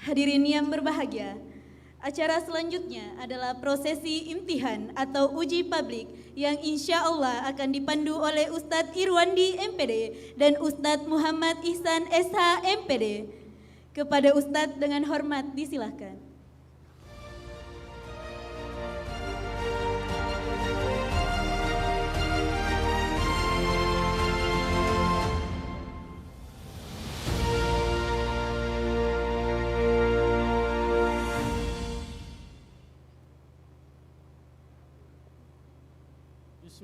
Hadirin yang berbahagia, acara selanjutnya adalah prosesi imtihan atau uji publik yang insya Allah akan dipandu oleh Ustadz Irwandi MPD dan Ustadz Muhammad Ihsan SH MPD. Kepada Ustadz dengan hormat disilahkan.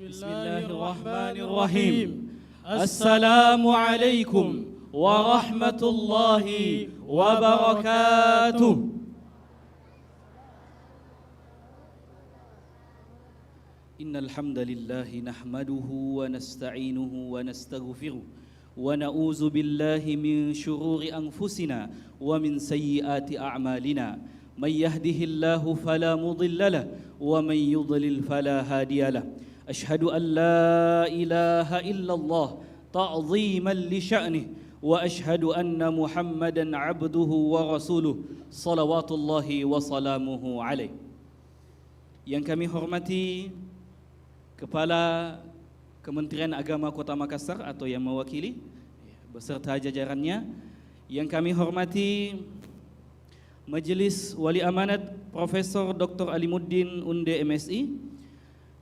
Bismillahirrahmanirrahim. Assalamualaikum warahmatullahi wabarakatuh. Innal hamdalillah nahmaduhu wa nasta'inuhu wa nastaghfiruh wa na'udzu billahi min shururi anfusina wa min sayyiati a'malina. May yahdihillahu fala mudilla lahu wa may yudlil fala hadiya lahu. أشهد أن لا إله إلا الله تعظيما لشأنه وأشهد أن محمدا عبده ورسوله صلوات الله وسلامه عليه. Yang kami hormati Kepala Kementerian Agama Kota Makassar atau yang mewakili beserta jajarannya. Yang kami hormati Majelis Wali Amanat Profesor Dr. Alimuddin Unde MSI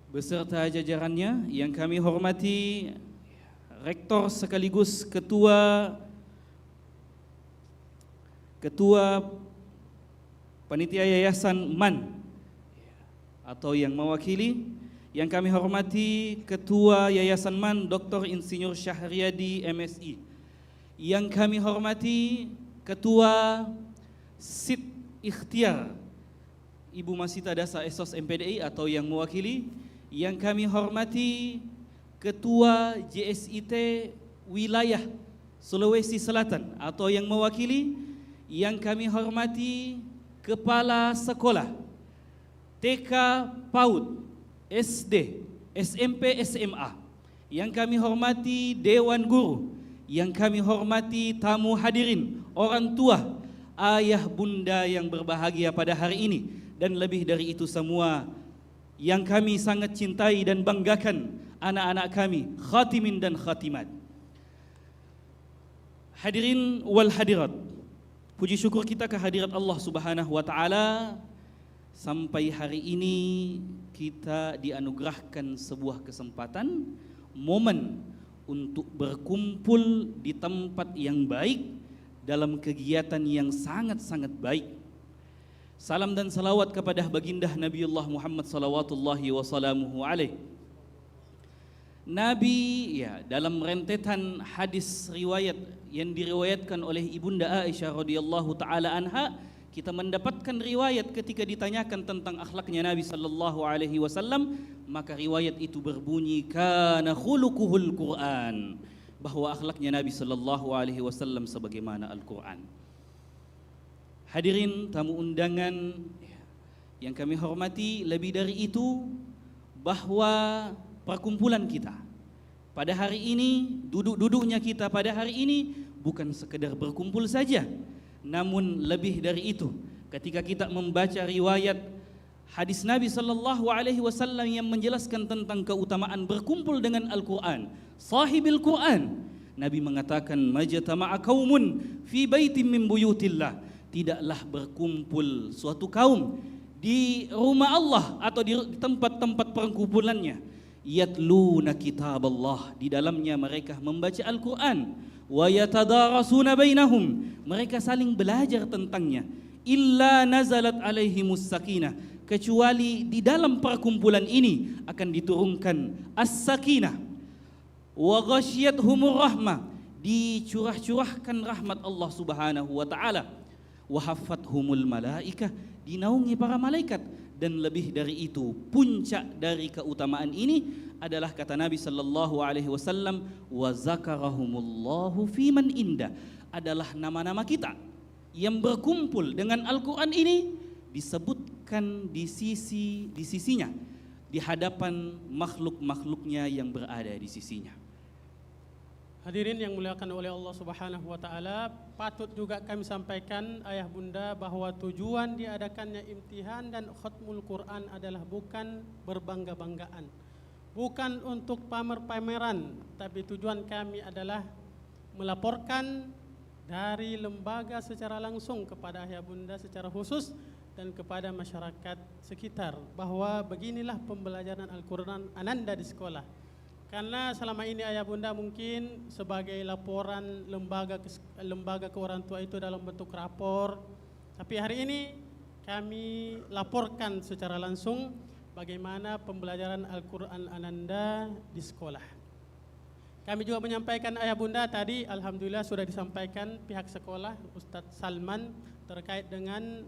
beserta jajarannya. Yang kami hormati Rektor sekaligus Ketua Panitia Yayasan MAN atau yang mewakili. Yang kami hormati Ketua Yayasan MAN Dr. Insinyur Syahriadi MSI. Yang kami hormati Ketua SIT Ikhtiar Ibu Masita Dasa Esos MPDI atau yang mewakili. Yang kami hormati Ketua JSIT Wilayah Sulawesi Selatan atau yang mewakili. Yang kami hormati Kepala Sekolah TK, PAUD, SD, SMP, SMA. Yang kami hormati Dewan Guru. Yang kami hormati tamu hadirin, orang tua, ayah bunda yang berbahagia pada hari ini. Dan lebih dari itu semua, yang kami sangat cintai dan banggakan anak-anak kami, khatimin dan khatimat. Hadirin wal hadirat, puji syukur kita kehadirat Allah Subhanahu wa taala. Sampai hari ini kita dianugerahkan sebuah kesempatan, momen untuk berkumpul di tempat yang baik dalam kegiatan yang sangat-sangat baik. Salam dan salawat kepada baginda Nabiullah Muhammad salawatullahi wassalamuhu alaih. Nabi dalam rentetan hadis riwayat yang diriwayatkan oleh Ibunda Aisyah radhiyallahu taala anha, kita mendapatkan riwayat ketika ditanyakan tentang akhlaknya Nabi sallallahu alaihi wasallam, maka riwayat itu berbunyi kana khuluquhul Quran, bahwa akhlaknya Nabi sallallahu alaihi wasallam sebagaimana Al-Quran. Hadirin tamu undangan yang kami hormati, lebih dari itu bahwa perkumpulan kita pada hari ini, duduk-duduknya kita pada hari ini bukan sekedar berkumpul saja, namun lebih dari itu. Ketika kita membaca riwayat hadis Nabi sallallahu alaihi wasallam yang menjelaskan tentang keutamaan berkumpul dengan Al-Quran, sahibil Quran, Nabi mengatakan majtama'a qaumun fi baitin min buyutillah, tidaklah berkumpul suatu kaum di rumah Allah atau di tempat-tempat perkumpulannya, yatluna kitab Allah, di dalamnya mereka membaca Al-Quran, wa yatadarasuna bainahum, mereka saling belajar tentangnya, illa nazalat alaihimus sakinah, kecuali di dalam perkumpulan ini akan diturunkan as-sakinah, wa ghasyiyatuhumur rahmah, dicurah-curahkan rahmat Allah Subhanahu wa taala, wa haffathumul malaikah, dinaungi para malaikat. Dan lebih dari itu, puncak dari keutamaan ini adalah kata Nabi sallallahu alaihi wasallam, wa zakarahumullahu fiman inda, adalah nama-nama kita yang berkumpul dengan Al-Quran ini disebutkan di sisinya, di hadapan makhluk-makhluknya yang berada di sisinya. Hadirin yang muliakan oleh Allah Subhanahu wa taala, patut juga kami sampaikan ayah bunda bahwa tujuan diadakannya imtihan dan khatmul Quran adalah bukan berbangga-banggaan, bukan untuk pamer-pameran, tapi tujuan kami adalah melaporkan dari lembaga secara langsung kepada ayah bunda secara khusus dan kepada masyarakat sekitar bahwa beginilah pembelajaran Al-Quran Ananda di sekolah. Karena selama ini ayah bunda mungkin sebagai laporan lembaga ke orang tua itu dalam bentuk rapor, tapi hari ini kami laporkan secara langsung bagaimana pembelajaran Al-Quran Ananda di sekolah. Kami juga menyampaikan ayah bunda tadi, alhamdulillah sudah disampaikan pihak sekolah Ustadz Salman terkait dengan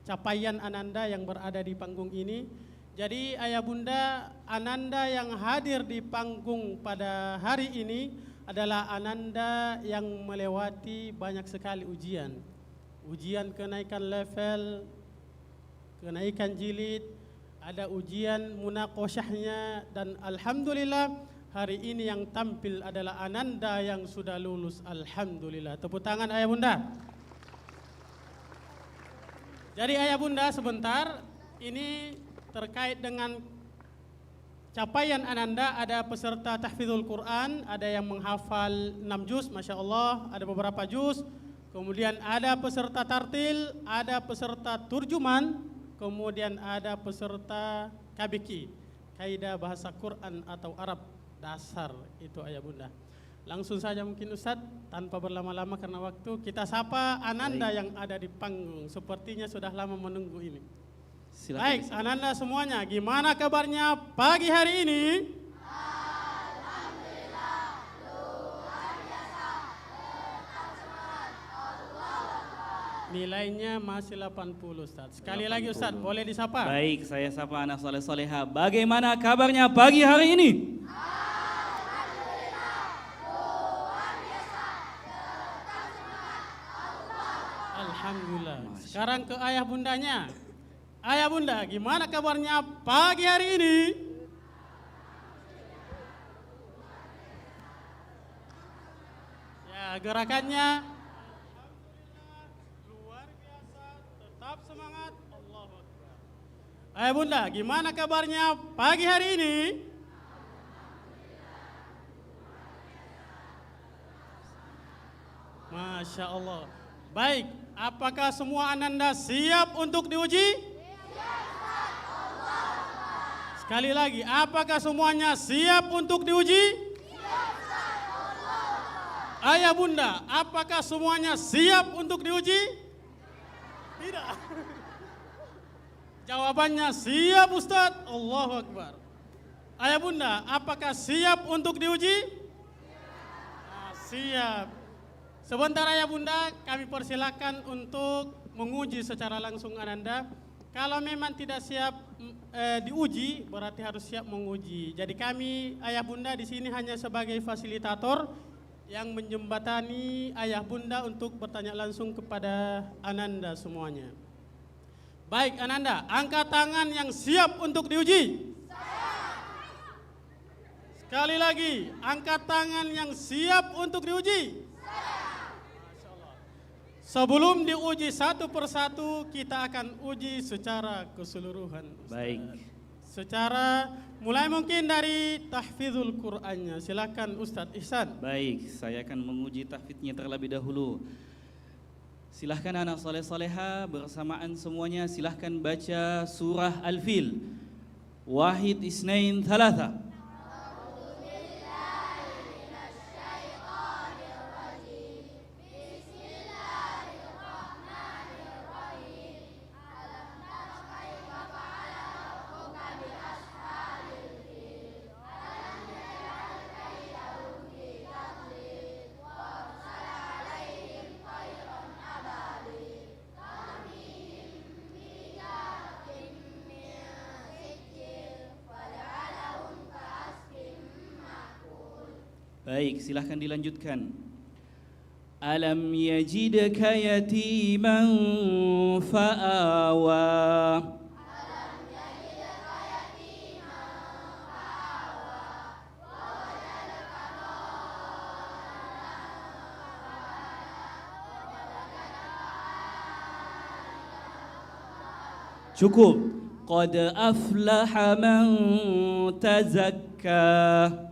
capaian Ananda yang berada di panggung ini. Jadi ayah bunda, Ananda yang hadir di panggung pada hari ini adalah Ananda yang melewati banyak sekali ujian. Ujian kenaikan level, kenaikan jilid, ada ujian munakosyahnya, dan alhamdulillah hari ini yang tampil adalah Ananda yang sudah lulus. Alhamdulillah. Tepuk tangan ayah bunda. Jadi ayah bunda sebentar, ini terkait dengan capaian Ananda, ada peserta tahfidzul Quran, ada yang menghafal 6 juz, Masya Allah, ada beberapa juz. Kemudian ada peserta tartil, ada peserta turjuman, kemudian ada peserta KBQ, kaidah bahasa Quran atau Arab dasar. Itu ayah bunda. Langsung saja mungkin Ustadz, tanpa berlama-lama karena waktu, kita sapa Ananda yang ada di panggung. Sepertinya sudah lama menunggu ini. Silakan. Baik, Ananda semuanya, gimana kabarnya pagi hari ini? Alhamdulillah, luar biasa, tetap semangat, Allah. Nilainya masih 80 Ustaz. Sekali lagi Ustaz, boleh disapa? Baik, saya sapa anak soleh soleha. Bagaimana kabarnya pagi hari ini? Alhamdulillah, luar biasa, tetap semangat, Allah. Alhamdulillah. Sekarang ke ayah bundanya. Ayah bunda, gimana kabarnya pagi hari ini? Ya, gerakannya alhamdulillah, luar biasa, tetap semangat, Allahu Akbar. Ayah bunda, gimana kabarnya pagi hari ini? Masya Allah. Baik, apakah semua Ananda siap untuk diuji? Sekali lagi, apakah semuanya siap untuk diuji? Ayah bunda, apakah semuanya siap untuk diuji? Tidak. Jawabannya siap Ustadz. Allahu Akbar. Ayah bunda, apakah siap untuk diuji? Siap. Sebentar ayah bunda, kami persilakan untuk menguji secara langsung Ananda. Kalau memang tidak siap diuji, berarti harus siap menguji. Jadi kami ayah bunda di sini hanya sebagai fasilitator yang menjembatani ayah bunda untuk bertanya langsung kepada Ananda semuanya. Baik Ananda, angkat tangan yang siap untuk diuji. Sekali lagi, angkat tangan yang siap untuk diuji. Sebelum diuji satu persatu, kita akan uji secara keseluruhan. Ustaz. Baik. Secara mulai mungkin dari tahfidzul Qur'annya. Silakan Ustadz Ihsan. Baik, saya akan menguji tahfidznya terlebih dahulu. Silahkan anak soleh soleha bersamaan semuanya, silahkan baca surah Al-Fil. Wahid, Isnain, Thalatha. Baik, silahkan dilanjutkan. Alam yajidka yatiman fa'awa. Cukup. Qad aflaha man tazakka.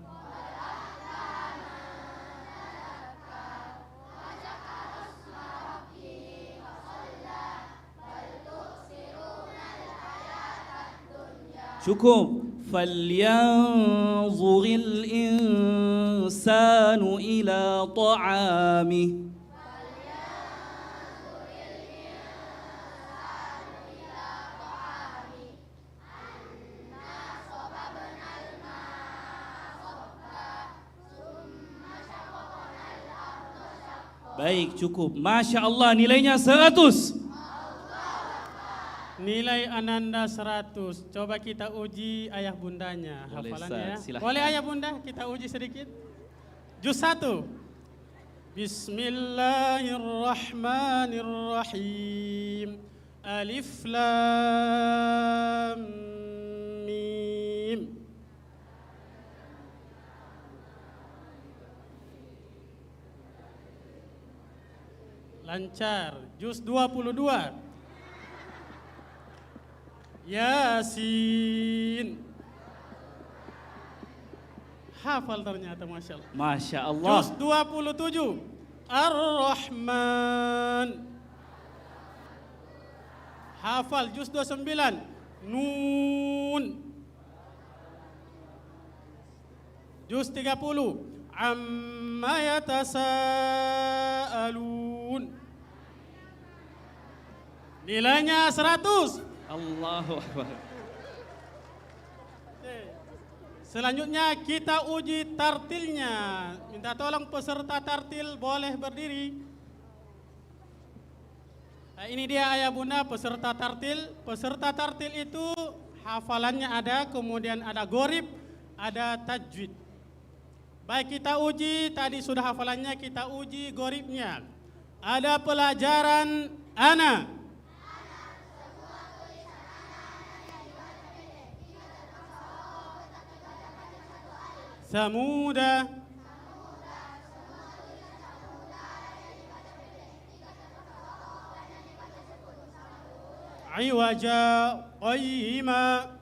Cukup. Falyanzuril insanu ila ta'amih. Baik, cukup. Masya Allah, nilainya 100. Nilai Ananda 100. Coba kita uji ayah bundanya. Boleh, Hafalannya ya. Ustaz, silahkan. Boleh ayah bunda kita uji sedikit. Juz 1. Bismillahirrahmanirrahim. Alif lam mim. Lancar. Juz 22. Yasin. Hafal ternyata, Masya Allah. Masya Allah. Juz 27. Ar-Rahman. Hafal. Juz 29. Nun. Juz 30. Amma yatasaalun. Nilainya 100. Allahu Akbar. Selanjutnya kita uji tartilnya. Minta tolong peserta tartil boleh berdiri. Nah, ini dia ayah bunda peserta tartil. Peserta tartil itu hafalannya ada, kemudian ada gorib, ada tajwid. Baik, kita uji, tadi sudah hafalannya, kita uji goribnya. Ada pelajaran ana. Samuda. Iwaja qayyima.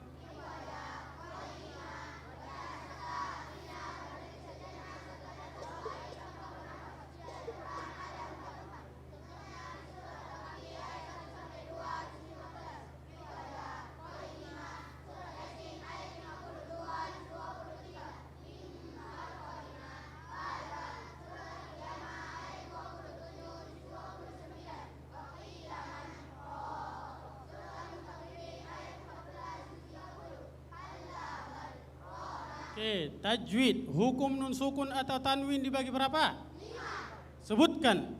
Oke, tajwid. Hukum nun sukun atau tanwin dibagi berapa? 5. Sebutkan.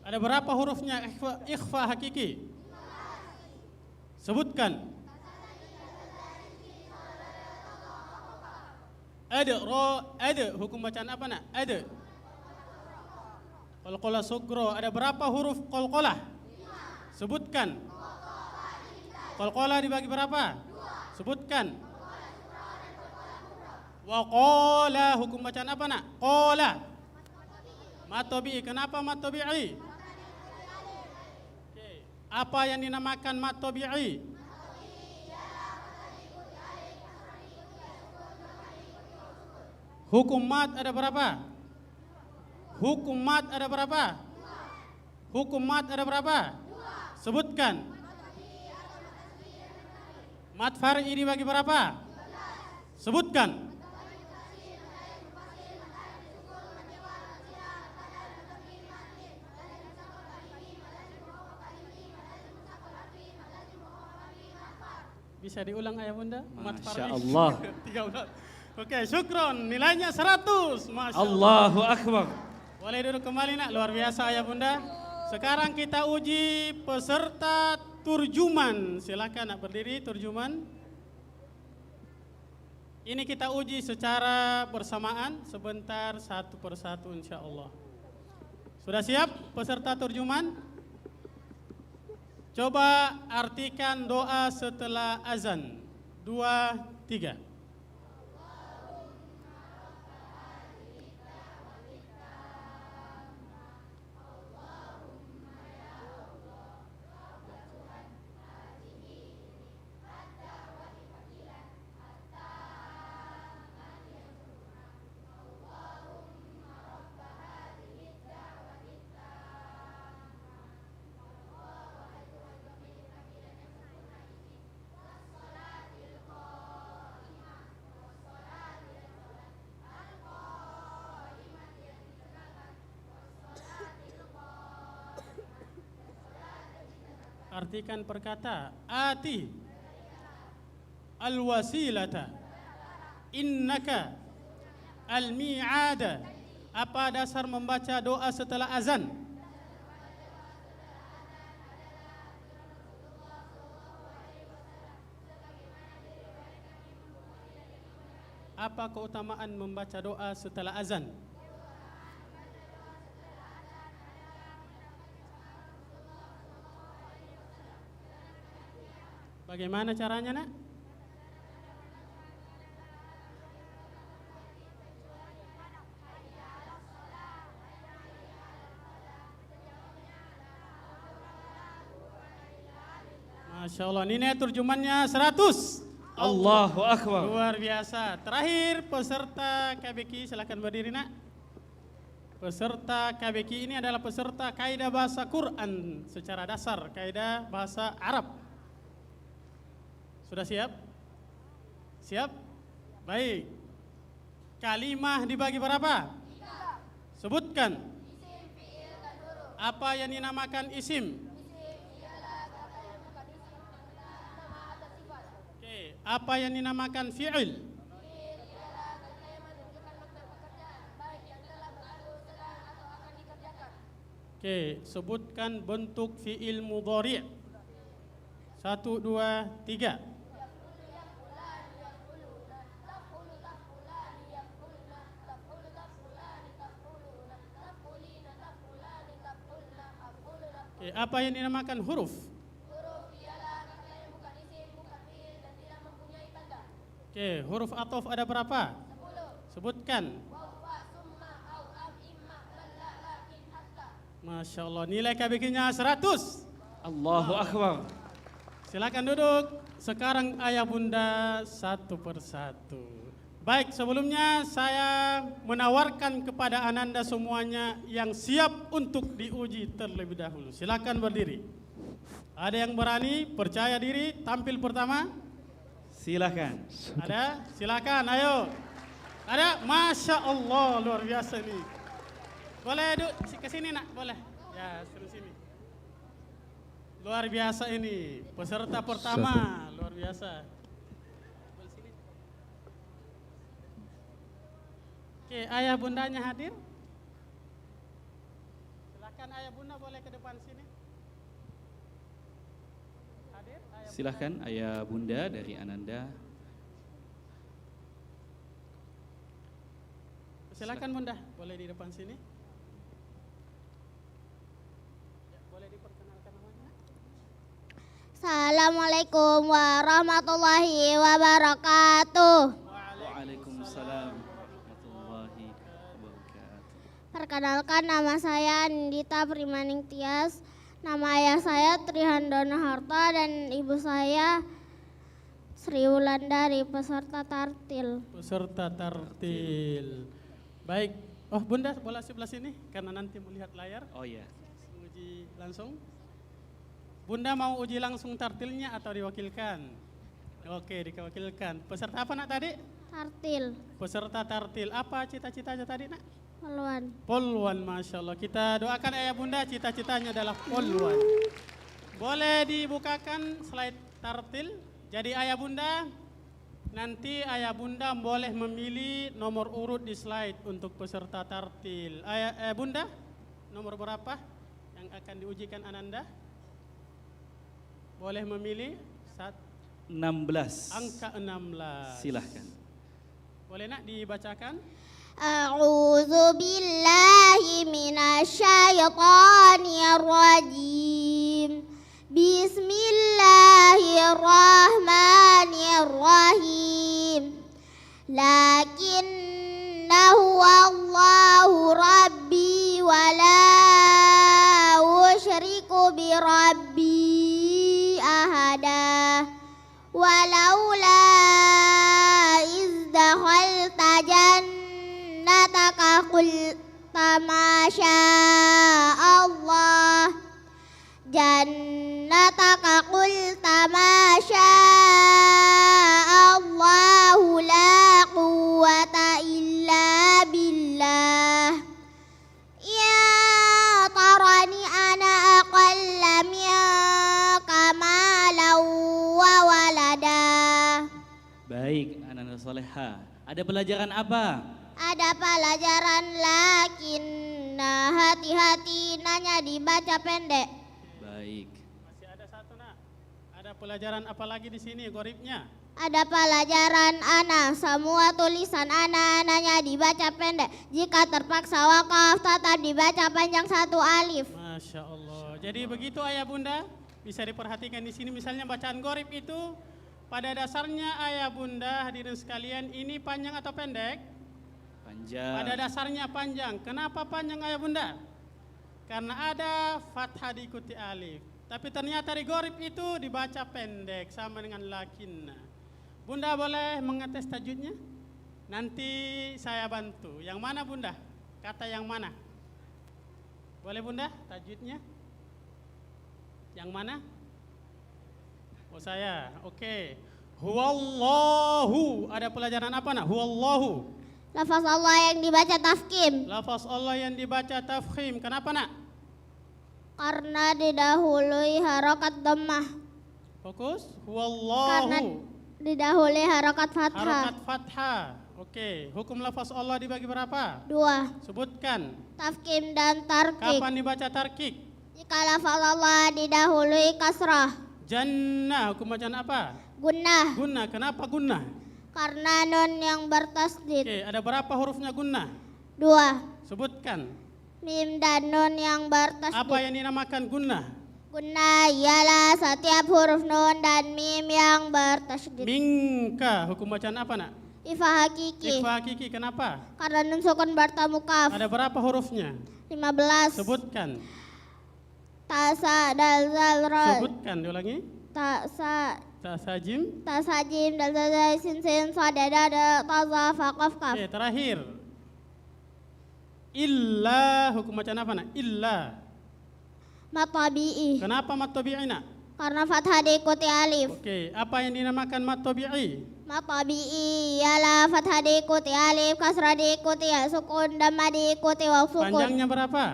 Ada berapa hurufnya ikhfa hakiki? 15. Sebutkan. Ada, ada. Hukum bacaan apa nak? Ada. Qalqalah sugro. Ada berapa huruf qalqalah? 5. Sebutkan. Qalqalah dibagi berapa? 2. Sebutkan. Wa qala, hukum bacaan apa nak? Qala. Matobi'i. Kenapa matobi'i? Apa yang dinamakan matobi'i? Hukum mat ada berapa? Hukum mat ada berapa? Hukum mat ada berapa? Sebutkan. Mat far'i dibagi berapa? Sebutkan. Bisa diulang ayah bunda? Mat Masya far'i. Allah. 13. Oke, syukron. Nilainya 100. Masya Allah. Allahu Akbar. Boleh duduk kembali nak, luar biasa ayah bunda. Sekarang kita uji peserta turjuman. Silakan nak berdiri turjuman. Ini kita uji secara bersamaan, sebentar satu persatu insya Allah. Sudah siap peserta turjuman? Coba artikan doa setelah azan. 2, 3. Artikan perkata ati al-wasilata innaka al-mi'ada. Apa dasar membaca doa setelah azan? Apa keutamaan membaca doa setelah azan? Bagaimana caranya, Nak? Masya Allah, ini terjemahannya 100. Allahu Akbar. Luar biasa. Terakhir peserta KBK, silakan berdiri, Nak. Peserta KBK ini adalah peserta kaidah bahasa Quran secara dasar, kaidah bahasa Arab. Sudah siap? Siap? Baik. Kalimah dibagi berapa? 3. Sebutkan. Isim, fi'il, dan huruf. Apa yang dinamakan isim? Isim ialah kata yang bukan isim, nama atau sifat. Oke. Apa yang dinamakan fi'il? Fi'il ialah kata yang menunjukkan makna pekerjaan, baik yang telah berlalu, sedang, atau akan dikerjakan. Oke. Sebutkan bentuk fi'il mudhari'. 1, 2, 3. Oke, apa yang dinamakan huruf? Huruf ialah kata yang bukan isim, bukan fi'il, dan tidak mempunyai tanda. Oke, huruf ataf ada berapa? 10. Sebutkan. Waw, fa, summa, au, am, imma, lalla, lakin, hatta. Masya Allah, nilai KBK-nya 100. Allahu Akbar. Silakan duduk. Sekarang ayah bunda satu persatu. Baik, sebelumnya saya menawarkan kepada ananda semuanya yang siap untuk diuji terlebih dahulu. Silakan berdiri. Ada yang berani, percaya diri, tampil pertama? Silakan. Ada? Silakan, ayo. Ada? Masya Allah, luar biasa nih. Boleh duduk ke sini, Nak? Boleh? Ya, suruh sini. Luar biasa ini, peserta pertama, luar biasa. Oke, ayah bundanya hadir. Silakan ayah bunda boleh ke depan sini. Hadir? Ayah Silakan ayah bunda dari Ananda. Silakan bunda, boleh di depan sini. Ya, boleh diperkenalkan namanya. Assalamualaikum warahmatullahi wabarakatuh. Waalaikumsalam warahmatullahi wabarakatuh. Perkenalkan, nama saya Andita Primaning Tias. Nama ayah saya Trihandana Harta dan ibu saya Sri Wulandari, peserta tartil. Peserta tartil. Baik. Oh bunda, boleh sebelah sini karena nanti melihat layar. Oh iya. Uji langsung. Bunda mau uji langsung tartilnya atau diwakilkan? Oke, diwakilkan. Peserta apa nak tadi? Tartil, Peserta tartil. Apa cita-citanya tadi nak? Poluan. Polwan, Masya Allah. Kita doakan ayah bunda, cita-citanya adalah polwan. Boleh dibukakan slide tartil. Jadi ayah bunda, nanti ayah bunda boleh memilih nomor urut di slide untuk peserta tartil. Ayah bunda, nomor berapa yang akan diujikan ananda? Boleh memilih 16. angka 16. Silahkan. Boleh nak dibacakan? A'udzu billahi minasyaitonir rajim. Bismillahirrahmanirrahim. Lakinnahu Allahu Rabbi wa la usyriku bi Rabbi ahada. Walaula iz dakhalta jannataka qulta ma Allah. Jannataka qulta ma Allahu la quwwata illa billah. Ya tarani ana aqalla minka Fatha. Ada pelajaran apa? Ada pelajaran lakinna, hati-hati nanya dibaca pendek. Baik. Masih ada satu nak. Ada pelajaran apa lagi di sini goribnya? Ada pelajaran ana, semua tulisan ana nanya dibaca pendek. Jika terpaksa wakaf tetap dibaca panjang satu alif. Masya Allah. Jadi begitu ayah bunda, bisa diperhatikan di sini misalnya bacaan gorib itu pada dasarnya ayah bunda hadirin sekalian ini panjang atau pendek? Panjang. Pada dasarnya panjang. Kenapa panjang ayah bunda? Karena ada fathah diikuti alif. Tapi ternyata di gorib itu dibaca pendek sama dengan lakinna. Bunda boleh mengetes tajwidnya? Nanti saya bantu. Yang mana bunda? Kata yang mana? Boleh bunda tajwidnya? Yang mana? Oh saya, oke. Huwallahu. Ada pelajaran apa nak? Huwallahu. Lafaz Allah yang dibaca tafkim Lafaz Allah yang dibaca tafkhim. Kenapa nak? karena didahului harokat dhammah. Fokus. Karena Huwallahu. didahului harokat fathah. Harokat fathah. Oke. Hukum lafaz Allah dibagi berapa? 2. Sebutkan. Tafkim dan tarkik. Kapan dibaca tarkik? Jika lafaz Allah didahului kasrah. Jannah. Hukum bacaan apa? Gunnah Gunnah. Kenapa gunnah? karena nun yang bertasdid. Oke. Ada berapa hurufnya gunnah? 2. Sebutkan. Mim dan nun yang bertasdid. Apa yang dinamakan gunnah? Gunnah ialah setiap huruf nun dan mim yang bertasdid. Mingka. Hukum bacaan apa nak? Ifa hakiki Ikhfa hakiki. Kenapa? karena nun sukun bertemu kaf. Ada berapa hurufnya? 15. Sebutkan. Tasa dal zal ra. Sebutkan. Diulangi. Tasajim. Tasajim dal zal zal sin sin sa da da da ta za fa qaf kaf. Oke, terakhir. Illa. Hukum bacaan apa nak? Illa. Matabi'i Kenapa mat tabi'i nak? karena fathah diikuti alif. Oke, apa yang dinamakan mat tabi'i? Matabi'i ialah fathah diikuti alif, kasrah diikuti ya sukun, dhamma diikuti waw sukun. Panjangnya berapa?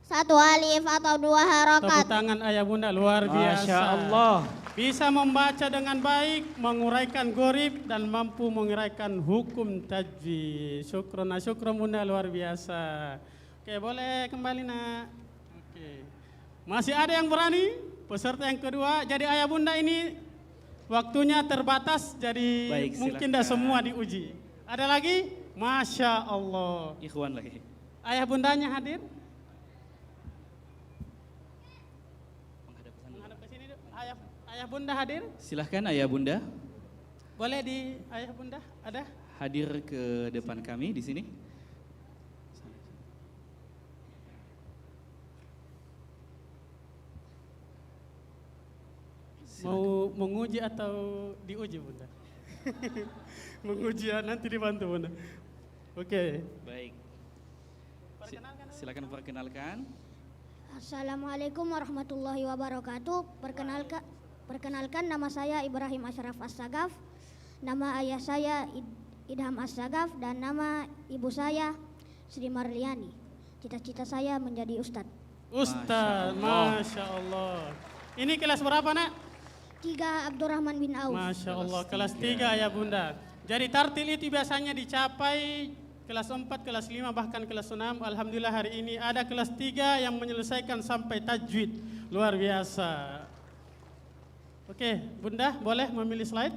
1 alif atau 2 Tepuk harokat. tangan ayah bunda, luar biasa. Masya Allah. Bisa membaca dengan baik, menguraikan gorib dan mampu menguraikan hukum tajwid. Syukron bunda, luar biasa. Oke, boleh kembali nak. Oke. Masih ada yang berani? Peserta yang kedua. Jadi ayah bunda ini waktunya terbatas, jadi Baik, mungkin silakan. dah semua diuji. Ada lagi? Masya Allah. Ikhwan lagi. Ayah bundanya hadir? Menghadap ke sini dulu. Ayah bunda hadir? Silahkan ayah bunda Boleh di ayah bunda? Ada? hadir ke depan kami di sini. Mau menguji atau diuji bunda? Menguji ya, nanti dibantu bunda. Oke. Baik. Perkenalkan. Silakan perkenalkan. Assalamualaikum warahmatullahi wabarakatuh. Perkenalkan nama saya Ibrahim Ashraf As-Sagaf. Nama ayah saya Idham As-Sagaf dan nama ibu saya Sri Marliani. Cita-cita saya menjadi ustadz. Ustaz, Masya Allah. Ini kelas berapa nak? 3 Abdurrahman bin Auf. Masya Allah, Kelas kelas 3 ya bunda. Jadi tartil itu biasanya dicapai kelas 4, kelas 5, bahkan kelas 6. Alhamdulillah hari ini ada kelas 3 yang menyelesaikan sampai tajwid. Luar biasa. Oke, bunda boleh memilih slide?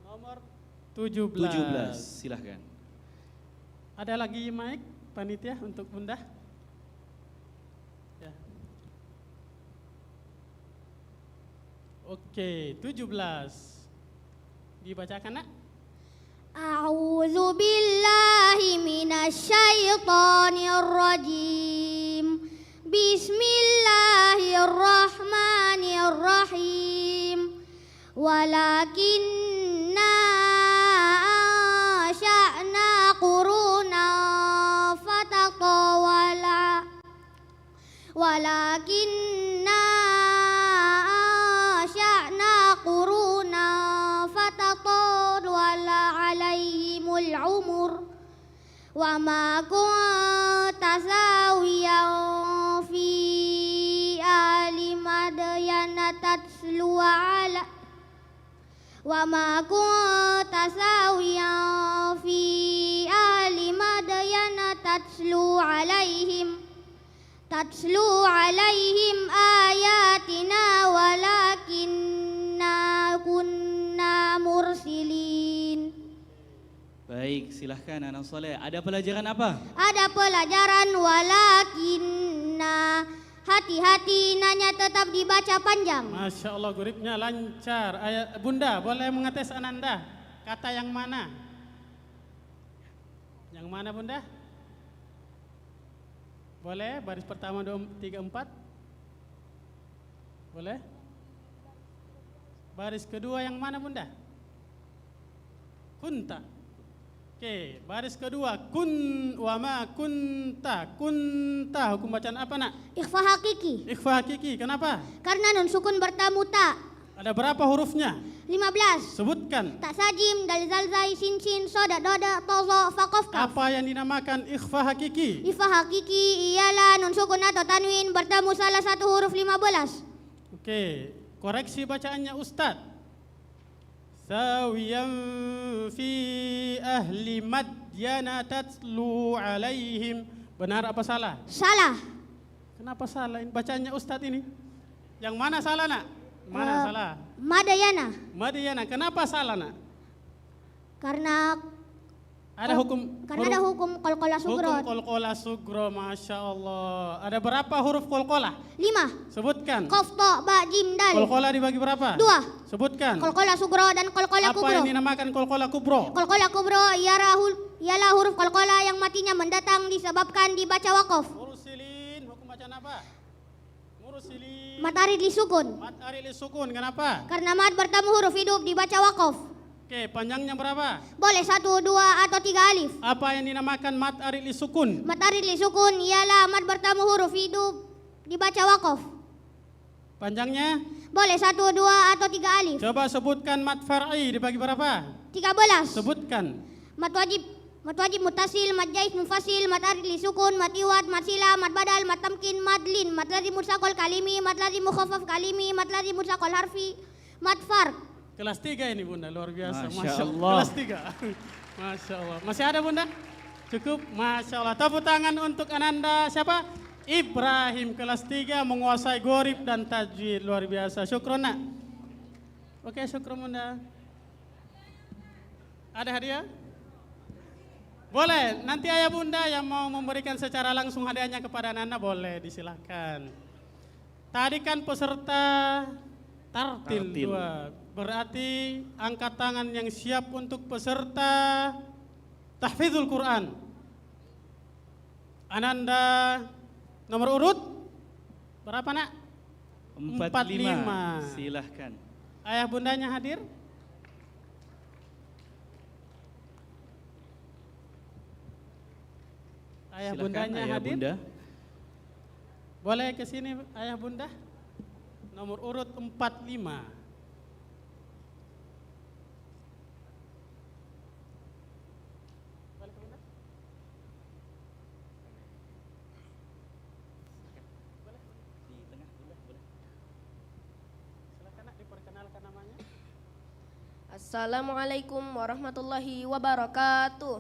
Nomor 17. 17. Silahkan. Ada lagi mic panitia untuk bunda? Ya. Oke, 17. Dibacakan nak? A'udzu billahi minasyaitonir rajim. Bismillahirrahmanirrahim. Walakinna ansha'na qurunan fatatawala. Walakinna ansha'na qurunan fatatawala alaihimul umur. Wa ma kunta sawiyan fi ahli madyana tatlu ala Wa ma kunta sawiyan fi ahli madyana tatlu alaihim ayatina walakinna kunna mursilin. Baik, silahkan anak soleh. Ada pelajaran apa? Ada pelajaran walakinna. Hati-hati nanya tetap dibaca panjang. Masya Allah, guripnya lancar. Bunda, boleh mengetes Ananda? Kata yang mana? Yang mana Bunda? Boleh, baris pertama 2, 3, 4. Boleh? Baris kedua yang mana Bunda? Kunta. Oke, baris kedua wa ma kunta. Kunta hukum bacaan apa nak? Ikhfa hakiki. Ikhfa hakiki. Kenapa? Karena nun sukun bertemu ta. Ada berapa hurufnya? 15. Sebutkan. Tak sajim, dal zalzai, sin soda doda tozo fakof kaf. Apa yang dinamakan ikhfa hakiki? Ikhfa hakiki ialah nun sukun atau tanwin bertemu salah satu huruf 15. Oke, koreksi bacaannya Ustadz. Sawiyan fi ahli madyana tatlu alaihim. Benar apa salah? Salah. Kenapa salah? Bacaannya Ustadz ini. Yang mana salah nak? Mana salah? Madayana. Madyana. Kenapa salah nak? Karena Ada hukum. ada hukum qalqala sugro. Hukum qalqala sugro. Masya Allah. Ada berapa huruf qalqala? 5. Sebutkan. Qaf ta ba jim dal. Qalqala dibagi berapa? 2. Sebutkan. Qalqala sugro dan qalqala Apa kubro. yang dinamakan qalqala kubro? Qalqala kubro ialah huruf qalqala yang matinya mendatang disebabkan dibaca waqaf. Mursilin. Hukum bacaan apa? Mursilin. Mat arid li sukun. Mat ari sukun. Kenapa? Karena mat bertemu huruf hidup dibaca waqaf. Oke, panjangnya berapa? Boleh 1, 2 atau 3 alif. Apa yang dinamakan mat ari sukun? Mat arid li sukun ialah mat bertemu huruf hidup dibaca waqaf. Panjangnya? Boleh 1, 2 atau 3 alif. Coba sebutkan mat far'i dibagi berapa? 13. Sebutkan. Mat wajib muttasil, mat jais mufasil, mat arid li sukun, mat iwad, mat sila, mat badal, mat tamkin, mat lin, mat lazim mutsaqal kalimi, mat lazim mukhaffaf kalimi, mat lazim mutsaqal harfi, mat farq. Kelas 3 ini Bunda, luar biasa. Masya Allah. Kelas 3. Masya Allah. Masih ada Bunda? Cukup? Masya Allah. Tepuk tangan untuk Ananda. Siapa? Ibrahim, kelas 3, menguasai gorib dan tajwid. Luar biasa. Syukron nak. Oke, syukron Bunda. Ada hadiah? Boleh. Nanti ayah Bunda yang mau memberikan secara langsung hadiahnya kepada Ananda, boleh. Disilahkan. Tadi kan peserta tartil 2. Berarti angkat tangan yang siap untuk peserta tahfidzul Quran. Ananda nomor urut berapa nak? 45. Silahkan. Ayah bundanya hadir? Ayah Silahkan, bundanya ayah hadir? bunda. Boleh ke sini ayah bunda? Nomor urut 45. Assalamualaikum warahmatullahi wabarakatuh.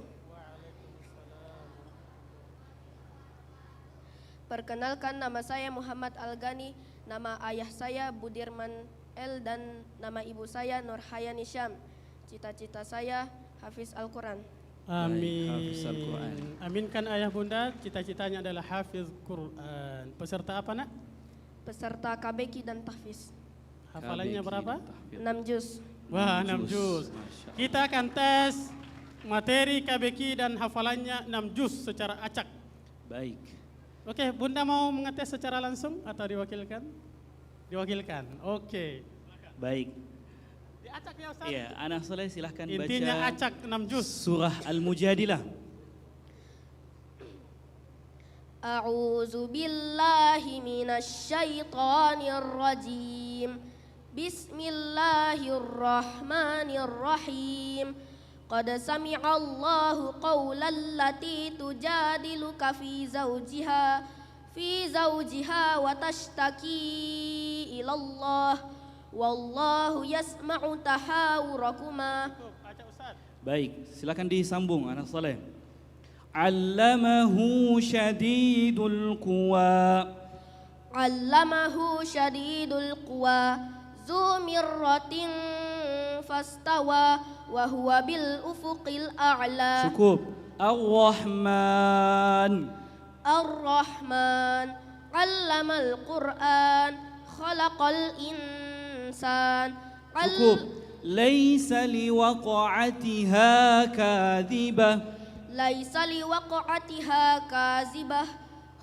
Perkenalkan, nama saya Muhammad Al-Ghani, nama ayah saya Budirman L dan nama ibu saya Nurhayani Syam. Cita-cita saya hafiz Al-Quran. Amin. Hafiz Al-Quran. Aminkan ayah bunda, cita-citanya adalah hafiz Quran. Peserta apa nak? Peserta KBQ dan tahfiz. Hafalannya KBQ berapa? dan tahfiz. 6 juz. Wah, 6 juz. Masya Allah. Kita akan tes materi KBQ dan hafalannya 6 juz secara acak. Baik. Oke, bunda mau mengetes secara langsung atau diwakilkan? Diwakilkan, oke. Baik. Diacak ya Ustaz? Ya, anak soleh silahkan Intinya baca acak 6 juz. surah Al-Mujadilah. A'udzu billahi minasy syaithanir rajim. Bismillahirrahmanirrahim. Qad sami'allahu qawlan lati tujadiluka fi zawjiha wa tashtaki ilallah wallahu yasma'u tahawurakuma. Baik, silakan disambung anak soleh. Allamahu syadidul quwa. Allamahu syadidul quwa zu mirratin fastawa wa huwa bil ufuqil a'la. Cukup. Ar-Rahman. Ar-Rahman 'allamal Qur'an khalaqal insan. Cukup. Laisa liwaqa'atiha kadhibah. Laisa liwaqa'atiha kazibah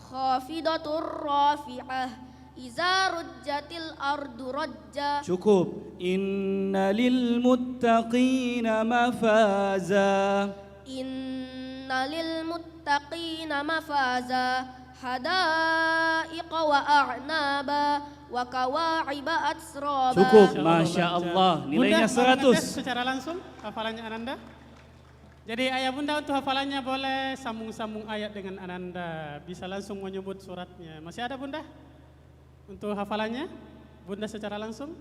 khafidatur rafi'ah iza rujjatil ardu rajja. Cukup. Inna lil muttaqina mafaza. Inna lil muttaqina mafaza hadaiqa wa a'naba wa kawa'iba atsraba. Cukup. Masya Allah. Nilainya Bunda, mau ngetes 100. secara langsung hafalannya Ananda. Jadi ayah bunda untuk hafalannya boleh sambung-sambung ayat dengan Ananda. Bisa langsung menyebut suratnya. Masih ada bunda? Untuk hafalannya? Bunda secara langsung?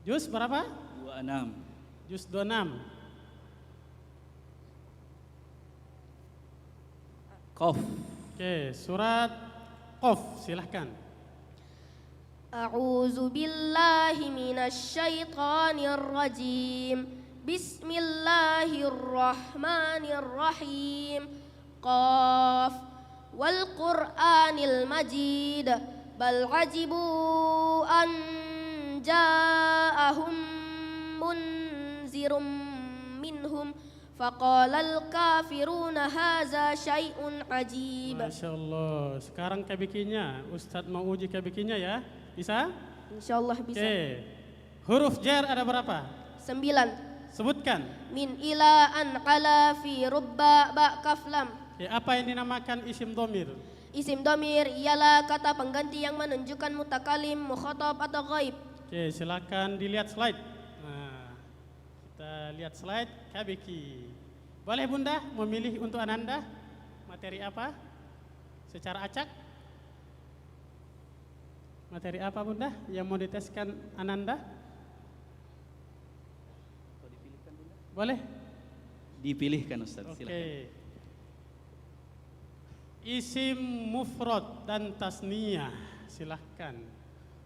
Juz berapa? 26. Juz 26. Qaf. Oke, surat Qaf, silahkan. A'udzu billahi minasy syaithanir rajim. Bismillahirrahmanirrahim. Qaf wal Qur'anil Majid. Bal ajibu an ja'ahum munzirum minhum faqalal kafiruna haza syai'un ajib. Masya Allah. Sekarang KBK-nya, Ustadz mau uji KBK-nya ya. Bisa? Insyaallah bisa. Oke. Huruf jar ada berapa? 9. Sebutkan. Min ila an ala fi rubba ba kaf lam. Oke, apa yang dinamakan isim domir? Isim domir ialah kata pengganti yang menunjukkan mutakalim, mukhatab atau ghaib. Oke, silakan dilihat slide. Nah, kita lihat slide KBK. Boleh bunda memilih untuk Ananda materi apa? Secara acak? Materi apa bunda yang mau diteskan Ananda? Boleh? Dipilihkan Ustaz, Oke. silakan. Isim mufrad dan tasniyah, silahkan.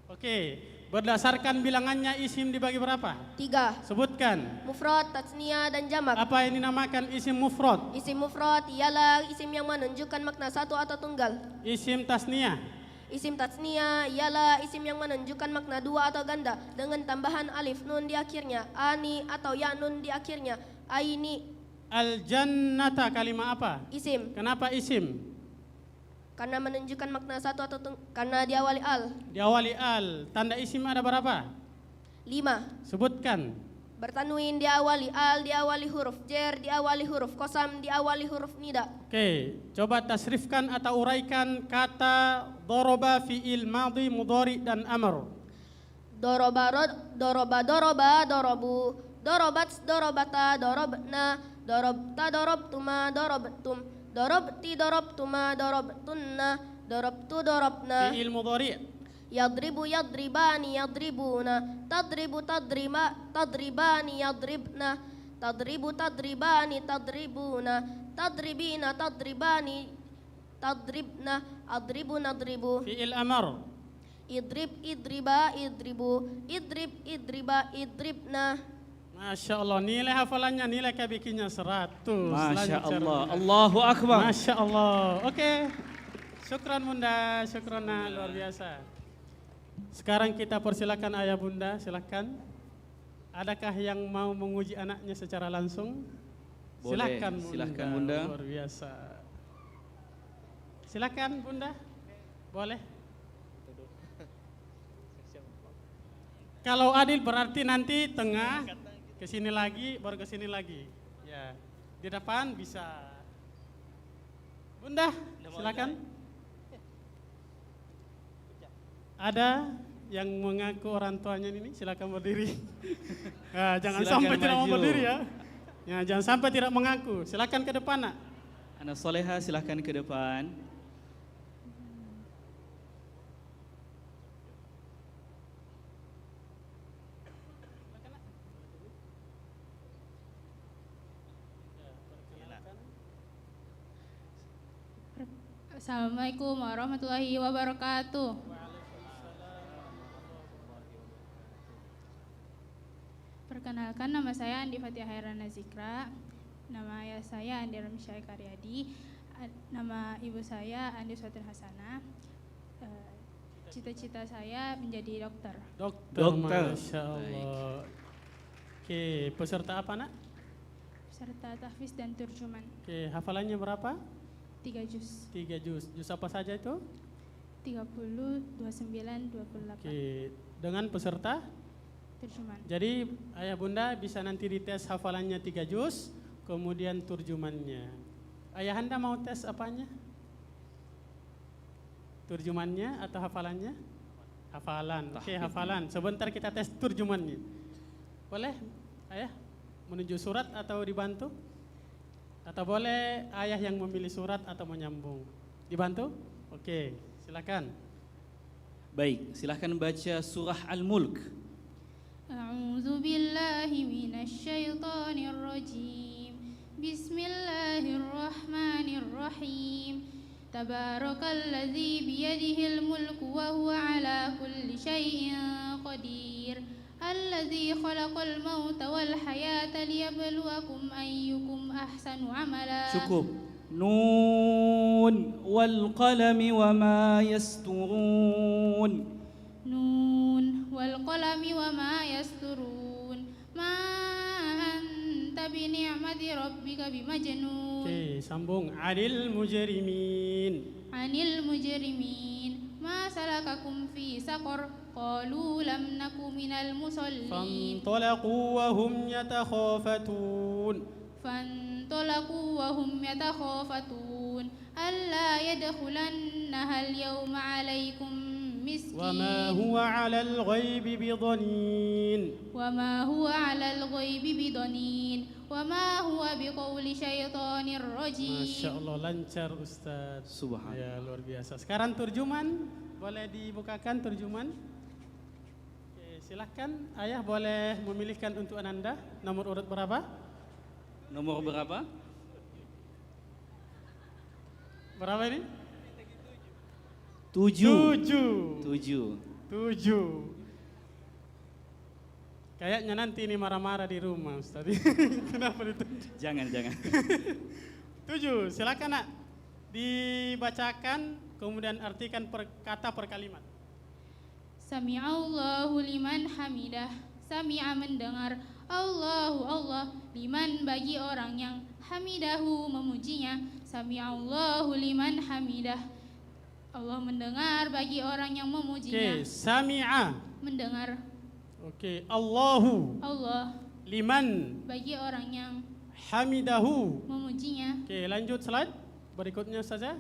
Oke, berdasarkan bilangannya isim dibagi berapa? 3. Sebutkan. Mufrad, tatsniyah dan jamak. Apa yang dinamakan isim mufrad? Isim mufrad ialah isim yang menunjukkan makna satu atau tunggal. Isim tasniyah. Isim tatsniyah ialah isim yang menunjukkan makna dua atau ganda dengan tambahan alif nun di akhirnya, ani atau ya nun di akhirnya, aini. Al-jannata kalimat apa? Isim Kenapa isim? karena menunjukkan makna satu atau karena diawali al. Diawali al. Tanda isim ada berapa? 5. Sebutkan. Bertanwin diawali al, diawali huruf jer, diawali huruf kosam, diawali huruf nida. Oke, coba tasrifkan atau uraikan kata doroba fi'il madhi, mudhari dan amr. Doroba, dorobu. Dorobat, dorobata, dorobna. Dorobta, dorobtuma, dorobtum. Dorobti, dorobtuma, dorobtunna. Dorobtu, dorobna. Fi'il mudhari. Yadribu, yadribani, yadribuna. Tadribu, tadribani, yadribna. Tadribu, tadribani, tadribuna. Tadribina, tadribani, tadribna. Adribu, nadribu. Fi'il amr. Idrib, idriba, idribu. Idrib, idriba, idribna. Masya Allah, nilai hafalannya, nilai KBK-nya 100. Masya Lancar, Allah. Bunda. Allahu Akbar. Masya Allah. Oke, syukran bunda, syukran luar biasa. Sekarang kita persilakan ayah bunda, silakan. Adakah yang mau menguji anaknya secara langsung? Boleh, Silakan bunda. silakan, Bunda. Luar biasa. Silakan bunda, boleh. Kalau adil berarti nanti tengah, kesini lagi, baru kesini lagi. Ya, di depan bisa. Bunda, silakan. Ada yang mengaku orang tuanya ini, silakan berdiri. Nah, jangan Silakan sampai tidak mau maju. berdiri ya. Ya, jangan sampai tidak mengaku. Silakan ke depan, Nak. Anak soleha silahkan ke depan. Assalamualaikum warahmatullahi wabarakatuh. Perkenalkan, nama saya Andi Fatia Hairana Zikra. Nama ayah saya Andi Ramsyah Karyadi. Nama ibu saya Andi Suatin Hasanah. Cita-cita saya menjadi dokter. Dokter. Masya Allah. Oke, peserta apa nak? Serta tahfiz dan turjuman. Oke, hafalannya berapa? 3 juz. 3 juz. Juz apa saja itu? 30, 29, 28. Oke, dengan peserta? Turjuman. Jadi ayah bunda bisa nanti dites hafalannya 3 juz, kemudian turjumannya. Ayah anda mau tes apanya? Turjumannya atau hafalannya? Hafalan. Oke, hafalan. Sebentar kita tes turjumannya. Boleh ayah menuju surat atau dibantu? Atau boleh ayah yang memilih surat atau menyambung? Dibantu? Oke, silakan. Baik, silahkan baca surah Al-Mulk. A'udzu billahi minasy syaithanir rajim. Bismillahirrahmanirrahim. Tabarakalladzi biyadihil mulku wa huwa ala kulli syai'in qadir. Alladzi khalaqal mauta wal hayata liyabluwakum ayyukum ahsanu amala. Cukup. Nun wal qalami wa ma yasturun. Nun wal qalami wa ma yasturun. Ma anta bi ni'mati rabbika bimajnun. Oke, sambung. Anil mujrimin. Anil mujrimin. Ma salakakum fi saqar? Qalu lam naku minal musallin. Fantalaqu wa hum yatakhafatun. Fantalaku wa hum yatakhafatun. Alla yadkhulannaha al-yawma 'alaykum miskin. Wa ma huwa 'alal ghaibi bidhanin. Wa ma huwa 'alal ghaibi bidhanin. Wa ma huwa biqauli syaitanir rajim. Masya Allah, lancar Ustaz. Subhanallah. Ya, luar biasa. Sekarang turjuman, boleh dibukakan turjuman? Oke, silahkan ayah boleh memilihkan untuk Ananda nomor urut berapa? Nomor berapa? Berapa ini? 7. 7. 7. Kayaknya nanti ini marah-marah di rumah Ustaz. Kenapa ditunjuk? Jangan. 7, silakan nak. Dibacakan kemudian artikan kata per kalimat. Sami'allahu liman hamidah. Sami'a mendengar. Allahu Allah liman bagi orang yang hamidahu memujinya. Sami'allahu liman hamidah. Allah mendengar bagi orang yang memujinya. Oke, sami'a. Mendengar. Oke, Allahu Allah liman bagi orang yang hamidahu. memujinya. Oke, lanjut slide berikutnya saja.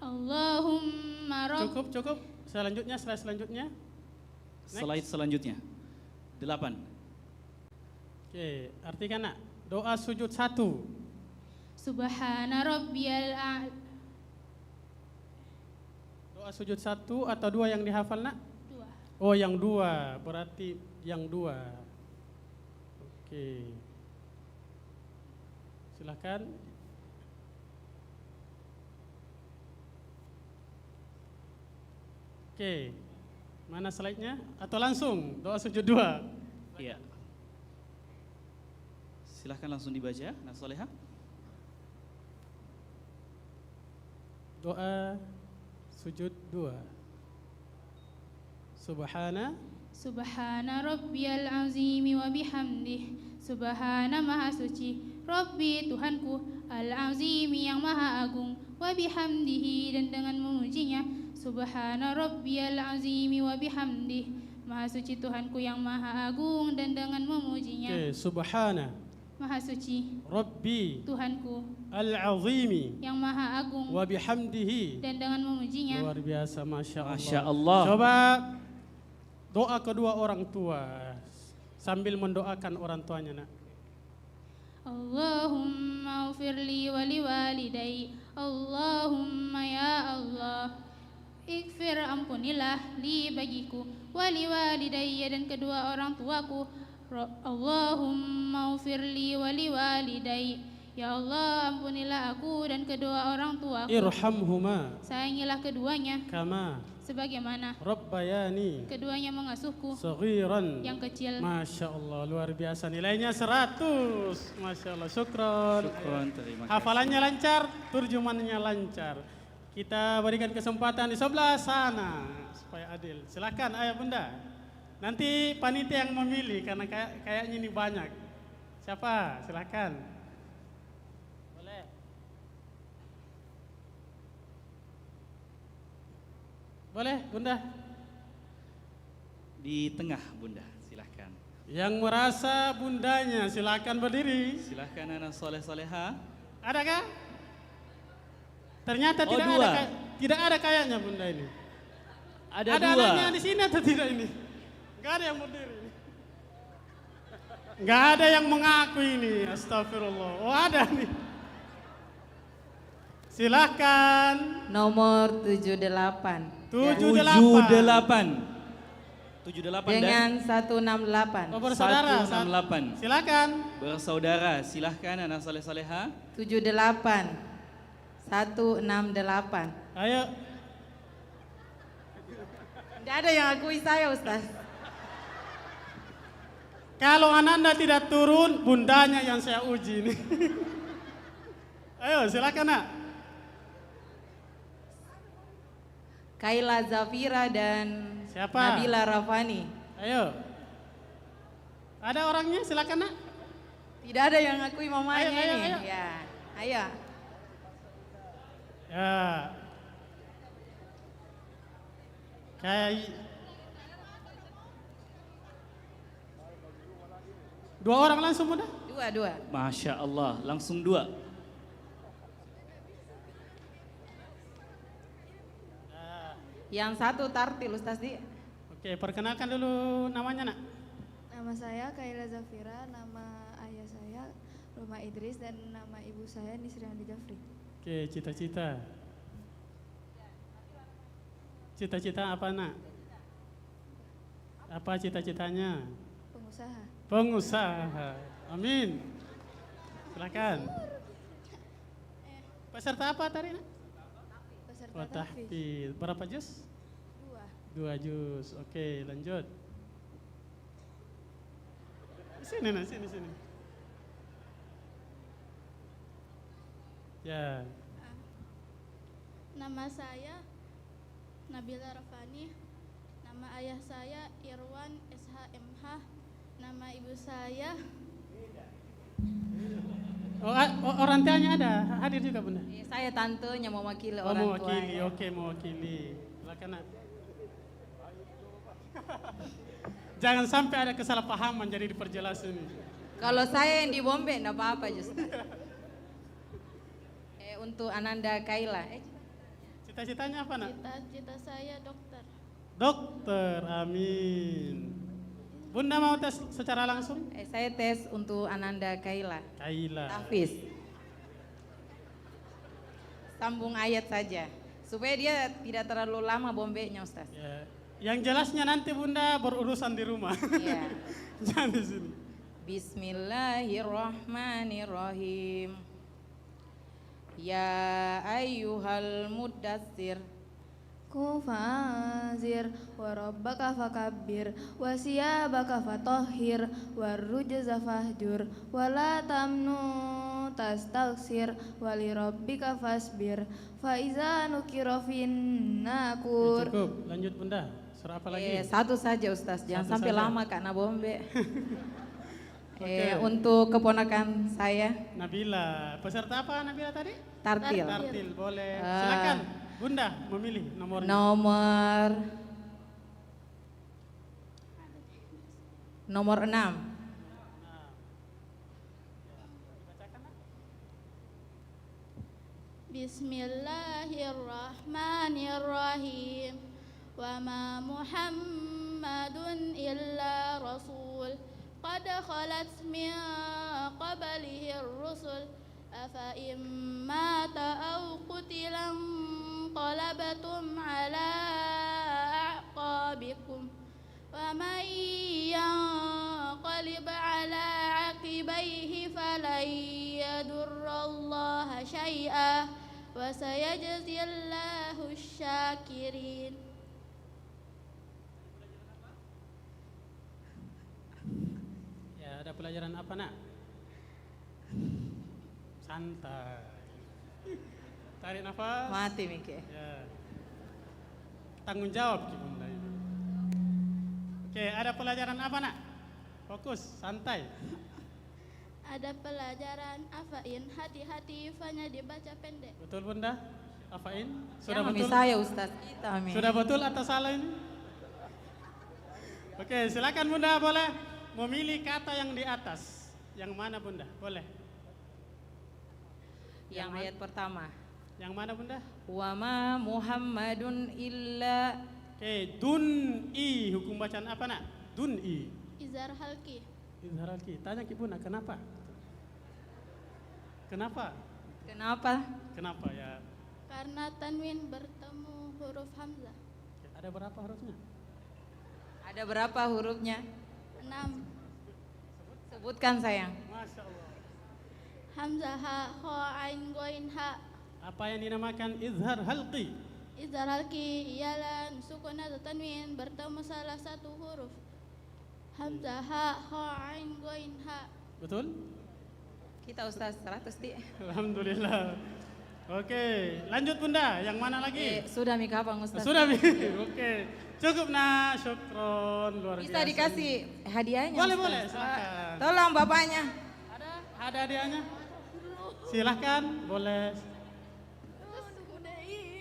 Allahumma rabb. Cukup. Selanjutnya, slide selanjutnya. Slide selanjutnya. 8. Oke, artikan nak. Doa sujud 1. Subhana rabbiyal a'la. Doa sujud 1 atau 2 yang dihafal nak? 2. Oh, yang 2. Berarti yang 2. Oke. Silakan. Oke. Mana slide-nya? Atau langsung doa sujud 2? Iya. Silahkan langsung dibaca, Nak Soleha. Doa sujud 2. Subhana Rabbiyal azimi wa bihamdih. Subhana maha suci Rabbi Tuhanku al-azimi yang maha agung, wa bihamdihi dan dengan memujinya. Subhana Rabbiyal azimi wa bihamdih. Maha suci Tuhanku yang maha agung dan dengan memujinya. Oke, subhana Maha suci Rabbi Tuhanku al-azimi yang maha agung wa bihamdihi. dan dengan memujinya. Luar biasa, Masya Allah. Masya Allah. Coba doa kedua orang tua sambil mendoakan orang tuanya nak. Allahumma ufirli wali walidai. Allahumma ya Allah, ikfir ampunilah li bagiku, wali walidayya dan kedua orang tuaku. Allahumma ufirli wali walidai. Ya Allah, ampunilah aku dan kedua orang tuaku. Irhamhuma Sayangilah keduanya kama sebagaimana rabbayani keduanya mengasuhku saghiran. yang kecil. Masya Allah, luar biasa, nilainya 100. Masya Allah, syukron. Syukron, terima kasih. Hafalannya lancar, turjumannya lancar. Kita berikan kesempatan di sebelah sana supaya adil. Silakan ayah bunda. Nanti panitia yang memilih karena kayaknya ini banyak. Siapa? Silakan. Boleh. Boleh, bunda. Di tengah bunda, silahkan. Yang merasa bundanya silakan berdiri. Silahkan anak soleh soleha. Adakah? Ternyata Oh, tidak dua. ada tidak ada kayaknya bunda ini. Ada Ada dua. anaknya di sini atau tidak ini? Enggak ada yang berdiri. Enggak ada yang mengaku ini. Astagfirullah. Oh, ada nih. Silahkan. Nomor 78 78. 78 dengan dan 168. Oh, bersaudara. 168. Silakan. Bersaudara, silahkan anak soleh soleha. 78 168. Ayo. Tidak ada yang akui saya, Ustaz. Kalau Ananda tidak turun, bundanya yang saya uji nih. Ayo, silakan nak. Kaila Zafira dan Siapa? Nabila Rafani. Ayo. Ada orangnya, silakan nak. Tidak ada yang akui mamanya Ayo, ini. ayo. Ya, ayo. Ya. Kayak dua orang langsung bunda? Dua. Masya Allah, langsung dua. Yang satu tartil, Ustaz Di. Oke, perkenalkan dulu namanya nak. Nama saya Kaila Zafira, nama ayah saya Roma Idris dan nama ibu saya Nisriandi Jafri. Oke, cita-cita. Cita-cita apa nak? Apa cita-citanya? Pengusaha. Pengusaha. Amin. Silakan. Peserta apa tadi nak? Peserta Oh, tahfiz. tahfiz. Berapa juz? 2. 2 juz. Oke, lanjut. Sini nak, sini. Ya. Nama saya Nabila Rafani. Nama ayah saya Irwan SHMH. Nama ibu saya Orang tuanya ada, hadir juga bunda. Saya tantenya mewakili Oh, orang mewakili, tuanya. oke mewakili. Silakan nak. Jangan sampai ada kesalahpahaman jadi diperjelas ini. Kalau saya yang di Bombe, enggak apa-apa justru. Untuk Ananda Kaila. Cita-citanya apa nak? cita-cita saya dokter. Dokter, amin. Bunda mau tes secara langsung? Saya tes untuk Ananda Kaila. Kaila. Tahfiz. Sambung ayat saja. Supaya dia tidak terlalu lama bombenya, Ustaz. Ya. Yang jelasnya nanti bunda berurusan di rumah. Iya. Jangan di sini. Bismillahirrahmanirrahim. Ya ayyuhal muddatsir. Qum fa'anzir wa rabbaka fakabbir wa siyabaka fatahhir warrujza fahjur wa la tamnu tastaghsir wa li rabbika fasbir fa iza nukira fin nakur. Cukup, lanjut bunda. Surah apa lagi? Satu saja Ustaz, jangan Satu sampai saja. lama Kak Nabombe. Oke. Untuk keponakan saya, Nabila. Peserta apa Nabila tadi? Tartil. Tartil, boleh. Silakan bunda memilih nomornya. Nomor 6. Bismillahirrahmanirrahim. Wa ma Muhammadun illa rasul qad khalat min qablihi ar-rusul afa imata aw qutilan qalabatum ala a'qabikum wa man yanqalib ala aqibaihi falan yadurra Allah syai'a wa sayajzillahu syakirin. Ya, ada pelajaran apa nak? Santai. Tarik nafas. Mati Mike. Ya. Tanggung jawab Ki Bunda ini. Oke, ada pelajaran apa nak? Fokus, santai. Ada pelajaran afain, hati-hati ifanya dibaca pendek. Betul Bunda? Afain? Sudah Yang betul? saya Ustaz kita Amin. Sudah betul atau salah ini? Oke, silakan Bunda boleh memilih kata yang di atas. Yang mana Bunda? Boleh. Yang ayat pertama. Yang mana Bunda? Wa ma Muhammadun illa. Oke, dun-i. Hukum bacaan apa nak? Dun-i. Izhar halki. Izhar halki. Tanya Ki Bunda, kenapa? Kenapa? Kenapa? Kenapa ya? Karena tanwin bertemu huruf hamzah. Oke, ada berapa hurufnya? Ada berapa hurufnya? 6. Sebutkan sayang. Masya Allah. Hamzah, ha, kha, ain, goin, ha. Apa yang dinamakan izhar halqi? Izhar halki ialah sukun atau tanwin bertemu salah satu huruf. Hamzah, ha, kha, ain, goin, ha. Betul? Kita Ustaz 100 di. Alhamdulillah. Oke, lanjut Bunda. Yang mana lagi? Sudah Mika Bang Ustaz. Sudah Mi. Oke. Cukup nah, syukron luar Bisa biasa. dikasih hadiahnya. Boleh, Ustaz. boleh, silakan. Tolong bapaknya. Ada hadiahnya? Silahkan, boleh.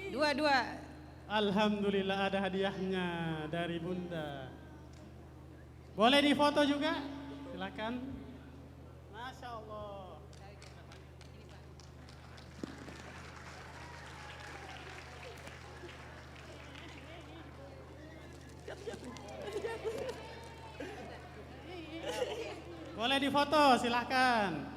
Dua. Alhamdulillah ada hadiahnya dari Bunda. Boleh difoto juga? Silakan. Masya Allah. Boleh difoto, silakan.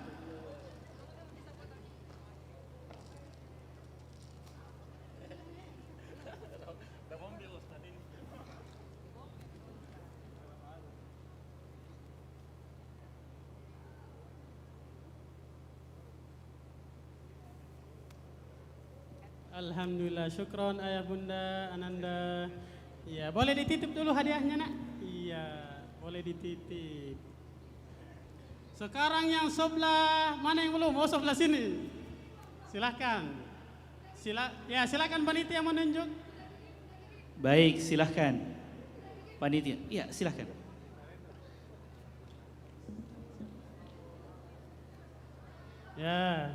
Alhamdulillah, syukron ayah bunda, ananda. Iya, boleh dititip dulu hadiahnya nak? Iya, boleh dititip. Sekarang yang sebelah, mana yang belum? Oh sebelah sini. Silahkan. Silakan panitia menunjuk. Baik, silahkan. Panitia, iya silahkan. Ya.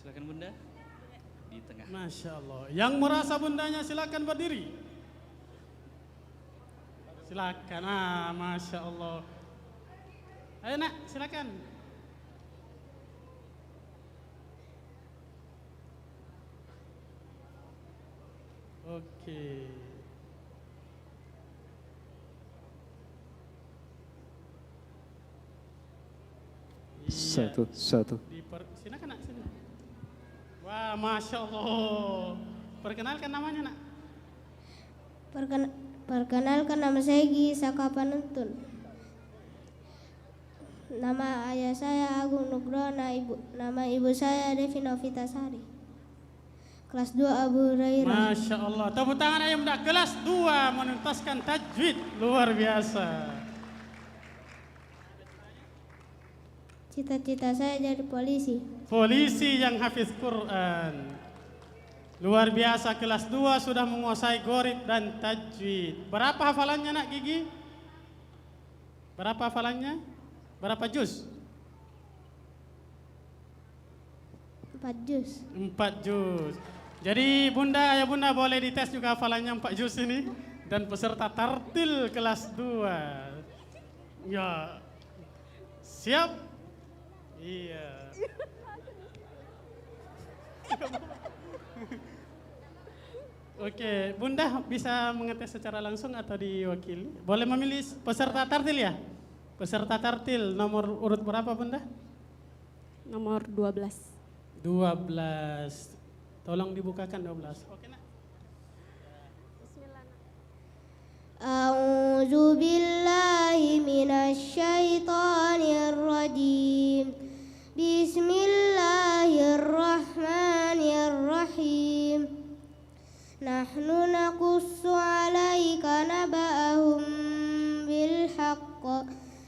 Silakan bunda. Di tengah. Masya Allah. Yang merasa bundanya silakan berdiri. Silakan. Masya Allah. Ayo nak, silakan. Oke. Satu. Silakan nak, sini. Wah, Masya Allah. Perkenalkan namanya nak. Perkenalkan nama saya Gisaka Panuntun. Nama ayah saya Agung Nugroho, nama ibu saya Devi Novitasari. Kelas 2 Abu Hurairah. Masya Allah. Tepuk tangan ayah bunda. Kelas 2 menuntaskan tajwid. Luar biasa. Cita-cita saya jadi polisi. Polisi yang hafiz Quran. Luar biasa, kelas 2 sudah menguasai gharib dan tajwid. Berapa hafalannya nak Gigi? Berapa hafalannya? Berapa juz? 4 juz. 4 juz. Jadi bunda, ayah bunda boleh dites juga hafalannya 4 juz ini. Dan peserta tartil kelas 2. Ya. Siap? Iya. Oke, bunda bisa mengetes secara langsung atau diwakili? Boleh memilih peserta tartil ya? Peserta tartil nomor urut berapa bunda? Nomor 12. 12. Tolong dibukakan 12. Oke nak. A'udzu billahi الشيطان الرجيم بسم الله الرحمن الرحيم نحن نقص عليك نبأهم بالحق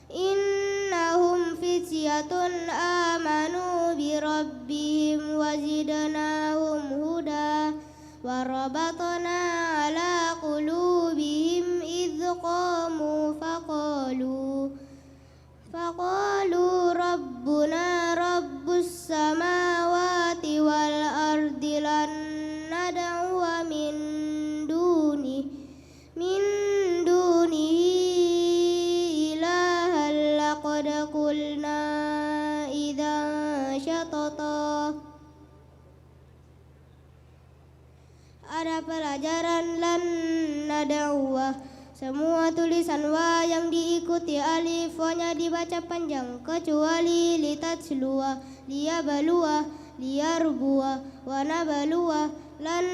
إنهم فتية آمنوا بربهم وزدناهم هدى وربطنا على قلوبهم إذ قاموا فقالوا ربنا رب السماوات والأرض لن ندعو من دونه إلها لقد قلنا إذا شططا. Ada pelajaran lan nadawah. Semua tulisan wa yang diikuti alif wa-nya dibaca panjang kecuali litatsluwa, liyabalua, liyarbuwa, wa nabaluwa, lan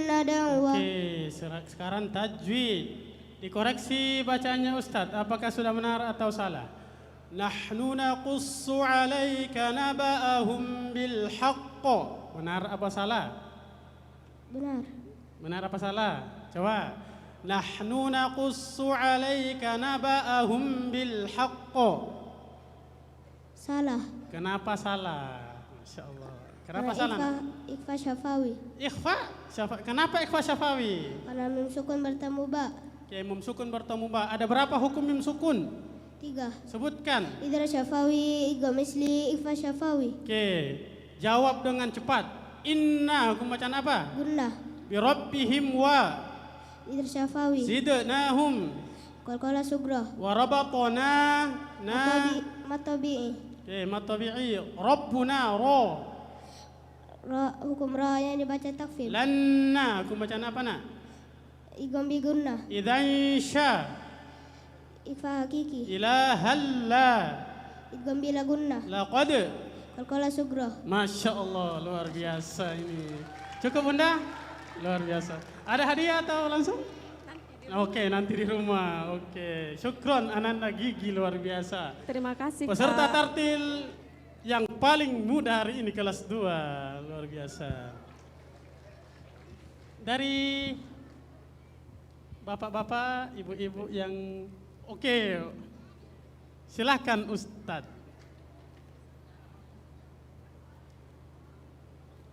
nadawah. Oke, sekarang tajwid. Dikoreksi bacanya Ustadz, apakah sudah benar atau salah? Nahnu naqussu 'alaika naba'ahum bil haqq. Benar apa salah? Benar. Benar apa salah? Coba. Nahnu naqussu 'alaika naba'ahum bil haqq. Salah. Kenapa salah? Masya Allah. Kenapa Karena salah? Ikhfa syafawi. Ikhfa? Kenapa ikhfa syafawi? Karena mim sukun bertemu ba. Oke, mim sukun bertemu ba. Ada berapa hukum mim sukun? 3. Sebutkan. Idra syafawi, idgham misli, ikhfa syafawi. Oke, jawab dengan cepat. Inna, hukum bacaan apa? Gunnah. Birabbihim wa Idra syafawi. zidnahum Qalqala sugra. wa rabatna Matabi'i. Oke, matabi'i. Rabbuna ra. Hukum ra yang dibaca takfir. Lanna, hukum bacaan apa nak? Idgham bi gunnah. Idzan sya Ikhfa hakiki. ilahalla Idgham bila gunnah. laqad. Qalqala sugra. Masya Allah, luar biasa ini. Cukup Bunda? Luar biasa. Ada hadiah atau langsung? Oke, nanti di rumah. Oke, syukron Ananda Gigi, luar biasa. Terima kasih, Peserta Kak. tartil yang paling muda hari ini kelas 2, luar biasa. Dari bapak-bapak, ibu-ibu yang oke, silahkan Ustadz.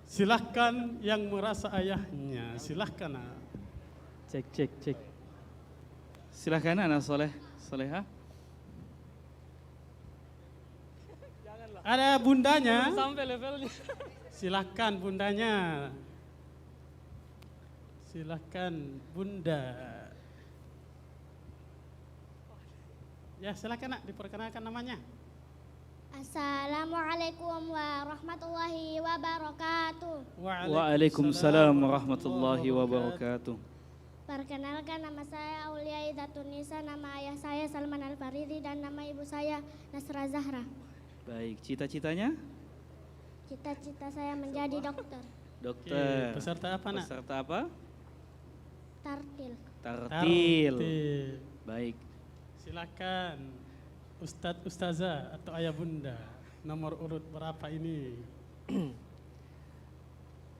Silahkan yang merasa ayahnya, silahkan. Cek. Silahkan anak Soleha. Ada bundanya. Sampai levelnya. Silahkan bundanya. Silahkan bunda. Ya silahkan nak, diperkenalkan namanya. Assalamualaikum warahmatullahi wabarakatuh. Waalaikumsalam warahmatullahi wabarakatuh. Perkenalkan, nama saya Aulia Idatunisa, nama ayah saya Salman Al-Faridi dan nama ibu saya Nasra Zahra. Baik, cita-citanya? Cita-cita saya menjadi dokter. Dokter. Peserta apa nak? Peserta apa? Tartil. Tartil. Baik. Silakan Ustadz Ustazah atau ayah bunda, nomor urut berapa ini?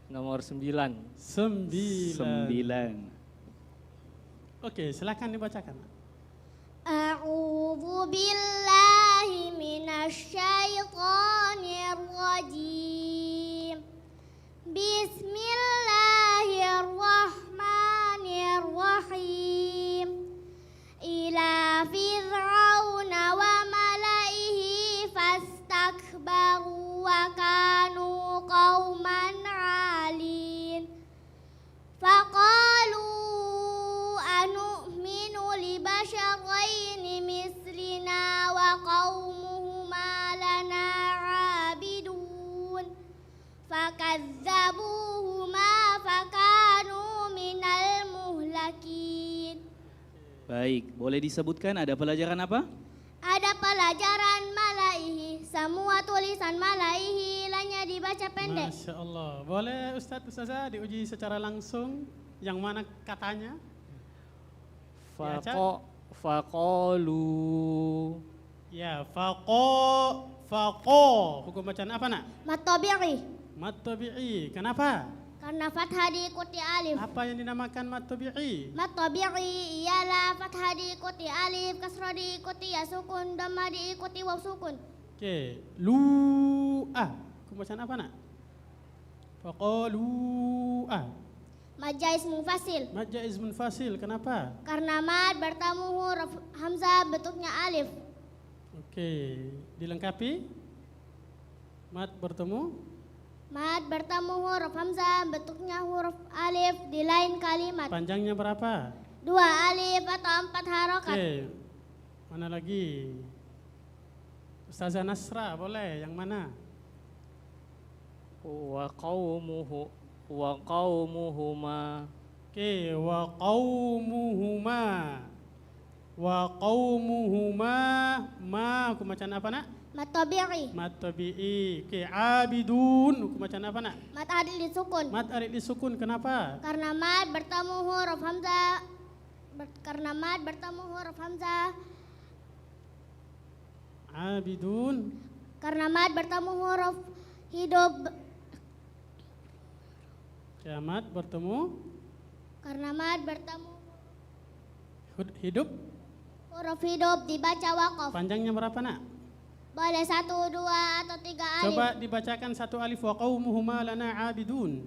Nomor 9. 9. Oke, silakan dibacakan. A'udzu billahi minasy syaithanir rajim. Bismillahirrahmanirrahim. Ila fir'auna wa malaihi fastakbaru wa kanu qauman 'alin. Faqalu anu'minu li basyaraini mislina wa qaumuhuma lana 'abidun. Fakadzabuhuma fakanu minal muhlakin. Baik, boleh disebutkan ada pelajaran apa? Ada pelajaran malaihi, semua tulisan malaihi lainnya dibaca pendek. Masya Allah. Boleh Ustadz Ustazah diuji secara langsung yang mana katanya? Faqalu Ya, faqo. Hukum bacaan apa nak? Mat tabi'i. Mat tabi'i. Kenapa? Karena fathah diikuti alif. Apa yang dinamakan mat tabi'i? Mat tabi'i ialah fathah diikuti alif, kasrah diikuti ya sukun, dhamma diikuti waw sukun. Oke, lu'ah. Hukum bacaan apa nak? Faqalu'ah. Majaz munfasil. Majaz munfasil. Kenapa? Karena mad bertemu huruf hamzah bentuknya alif. Oke, dilengkapi. Mad bertemu. Mad bertemu huruf hamzah bentuknya huruf alif di lain kalimat. Panjangnya berapa? 2 alif atau 4 harokat. Oke, mana lagi? Ustazah Nasra boleh, yang mana? Wa qaumuhuma. Oke, wa qaumuhuma. Wa qaumuhuma. Ma, hukum bacaan apa nak? Mat tabi'i. Mat tabi'i. Oke, abidun. Hukum bacaan apa nak? Mat adil disukun. Mat arid disukun. Kenapa? Karena mad bertemu huruf hamzah. Karena mad bertemu huruf hamzah. Abidun. Karena mad bertemu huruf hidup. Kiamat bertemu. Karena mad bertemu Hidup. huruf hidup dibaca waqaf. Panjangnya berapa nak? Boleh 1, 2 atau 3 alif. Coba dibacakan 1 alif. Wa qaumuhuma lana abidun.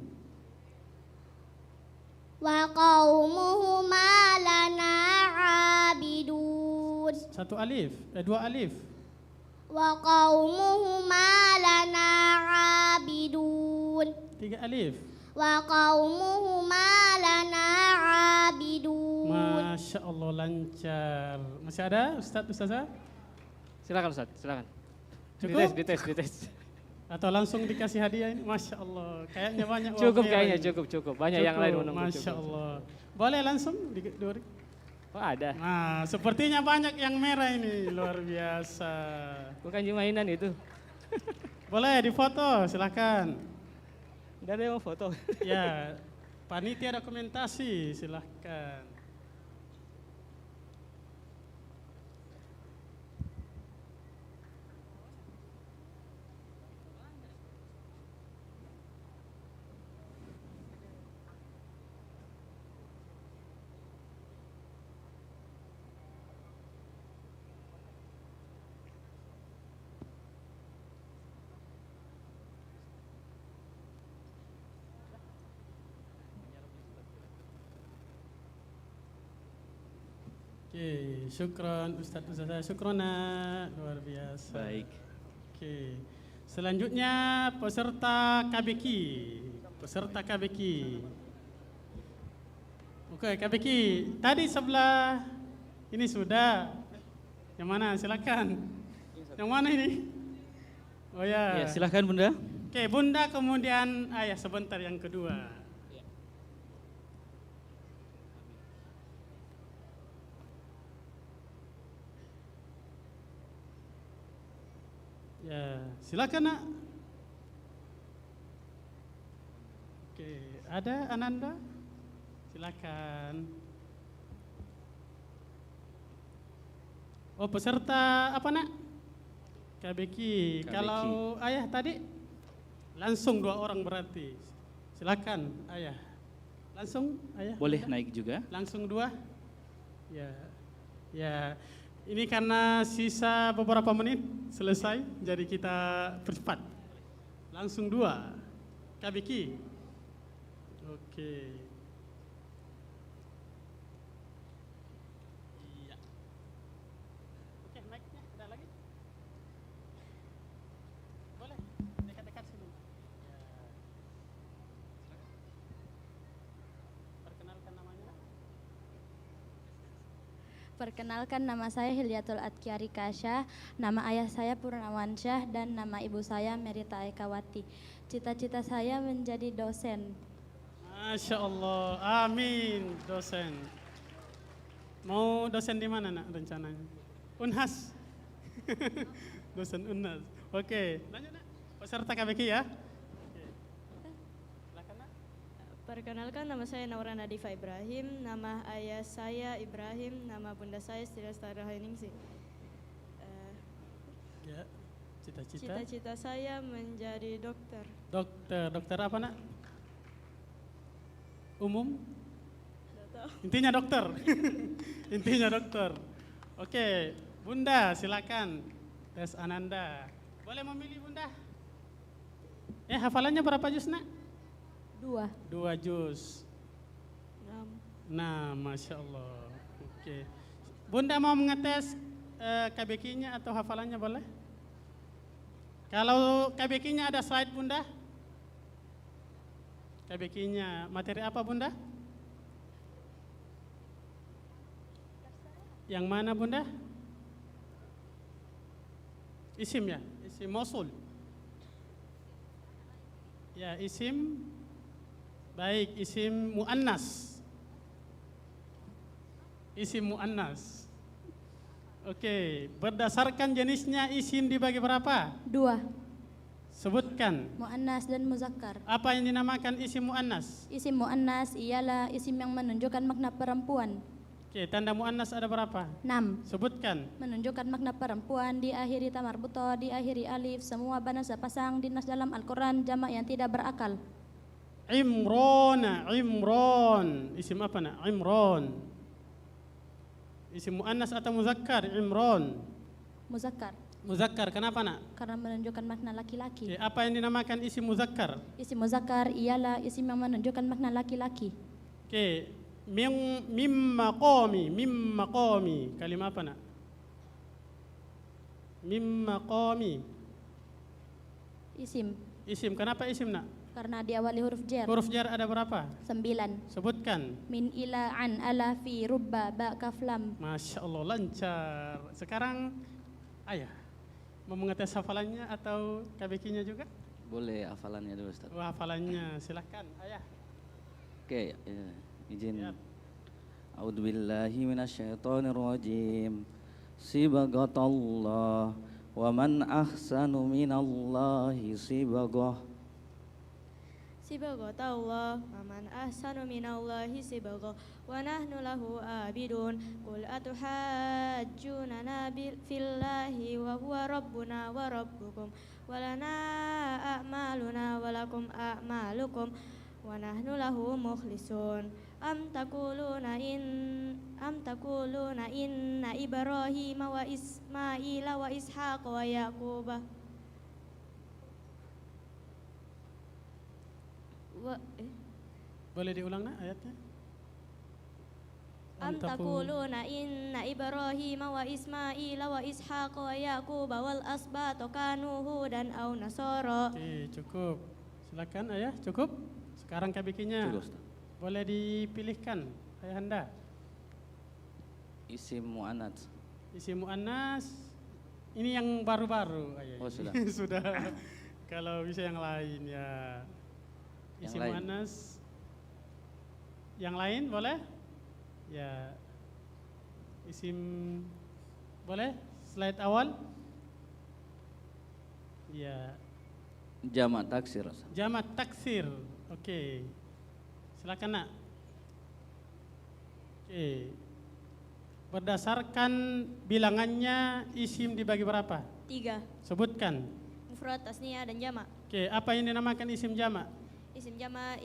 Wa qaumuhuma lana abidun. 1 alif. 2 alif. Wa qaumuhuma lana abidun. 3 alif. Wa qaumuhuma lana abidun. Masya Allah, lancar. Masih ada Ustazah? Silakan Ustaz, silakan. Cukup? Dites. Atau langsung dikasih hadiah ini? Masya Allah, kayaknya banyak. Cukup wafir kayaknya, ini. cukup. Banyak yang lain menunggu. Masya cukup. Allah. Boleh langsung diberi? Oh ada. Nah, sepertinya banyak yang merah ini, luar biasa. Bukan cuma mainan itu. Boleh difoto, silakan. Udah ada yang mau foto. Ya, panitia dokumentasi, silakan. Oke, syukron Ustazah, syukrona, luar biasa. Baik. Oke, selanjutnya peserta KBK. Oke, KBK. Tadi sebelah ini sudah. Yang mana? Silakan. Yang mana ini? Oh ya. Ya, silakan Bunda. Oke, Bunda kemudian ayah sebentar yang kedua. Ya, silakan nak. Oke, ada Ananda? Silakan. Oh, peserta apa nak? KBK. Kalau ayah tadi langsung 2 orang berarti. Silakan ayah. Langsung ayah. Boleh Bunda? naik juga. Langsung 2. Ya. Ya. Ini karena sisa beberapa menit selesai, jadi kita percepat. Langsung 2. KBK. Oke. Iya. Oke, mic-nya ada lagi? Boleh, dekat-dekat sini. Ya. Perkenalkan namanya. Perkenalkan, nama saya Hilyatul Atkiari Kasya, nama ayah saya Purnawan Syah, dan nama ibu saya Merita Ekawati. Cita-cita saya menjadi dosen. Masya Allah, amin, dosen. Mau dosen di mana nak rencananya? Unhas. Dosen Unhas. Oke, lanjut nak. Peserta KBK ya. Perkenalkan, nama saya Naura Nadifa Ibrahim, nama ayah saya Ibrahim, nama bunda saya Siti Lestari Rahayu Ningsih. Ya, cita-cita. Cita-cita saya menjadi dokter. Dokter apa nak? Umum? Tidak tahu. Intinya dokter. Intinya dokter. Oke, Bunda silakan. Tes Ananda. Boleh memilih Bunda? Hafalannya berapa juz nak? 2. 2 juz. 6. Nah, Masya Allah. Oke. Bunda mau mengetes KBK-nya atau hafalannya boleh? Kalau KBK-nya ada slide Bunda? KBK-nya materi apa Bunda? Yang mana Bunda? Isim ya? Isim mausul. Ya, isim. Baik, isim muannas. Isim muannas. Oke, berdasarkan jenisnya isim dibagi berapa? 2. Sebutkan. Muannas dan muzakkar. Apa yang dinamakan isim muannas? Isim muannas ialah isim yang menunjukkan makna perempuan. Oke, tanda muannas ada berapa? 6. Sebutkan. Menunjukkan makna perempuan, diakhiri tamarbuto, diakhiri alif, semua bana sepasang dinas dalam Al-Quran, jamak yang tidak berakal. Imron. Isim apa nak? Imron. Isim muannas atau muzakkar? Imron. Muzakkar. Muzakkar, kenapa nak? Karena menunjukkan makna laki-laki. Oke, apa yang dinamakan isim muzakkar? Isim muzakkar ialah isim yang menunjukkan makna laki-laki. Oke, mim maqami. Kalimah apa nak? Mim maqami. Isim. Isim, kenapa isim nak? Karena diawali huruf jar. Huruf jar ada berapa? 9. Sebutkan. Min ila an ala fi rubba ba kaf lam. Masya Allah, lancar. Sekarang ayah mau mengetes hafalannya atau KBK-nya juga? Boleh hafalannya dulu Ustaz. Wah, hafalannya silakan ayah. Oke, izin. A'udzubillahi minasyaitonirrajim. Sibaghatallah wa man ahsanu minallahi sibagah. Sibaghat Allah, waman ahsanu minallahi sibagha, wa nahnu lahu abidun. Qul atuhajjunana fillahi wa huwa rabbuna wa rabbukum, wa lana a'maluna wa lakum a'malukum, wa nahnu lahu mukhlisun. Am takuluna inna Ibrahim wa Ismaila wa Ishaq wa Yaquba Boleh diulang nak ayatnya? Am taquluna inna Ibrahim wa Ismaila wa Ishaq wa Yaqub wal asbata kanu hudan aw nasara. Oke, cukup. Silakan ayah, cukup. Sekarang KBK-nya. Boleh dipilihkan ayahanda. Isim muannats. Isim muannas. Ini yang baru-baru ayah. Oh, sudah. Sudah. Kalau bisa yang lain ya. Isim muannas. Yang lain boleh? Ya. Isim boleh? Slide awal. Ya. Jamak taksir. Jamak taksir. Oke. Silakan nak. Oke. Berdasarkan bilangannya isim dibagi berapa? 3. Sebutkan. Mufrad, tasniyah dan jamak. Oke, apa yang dinamakan isim jamak? Isim jamak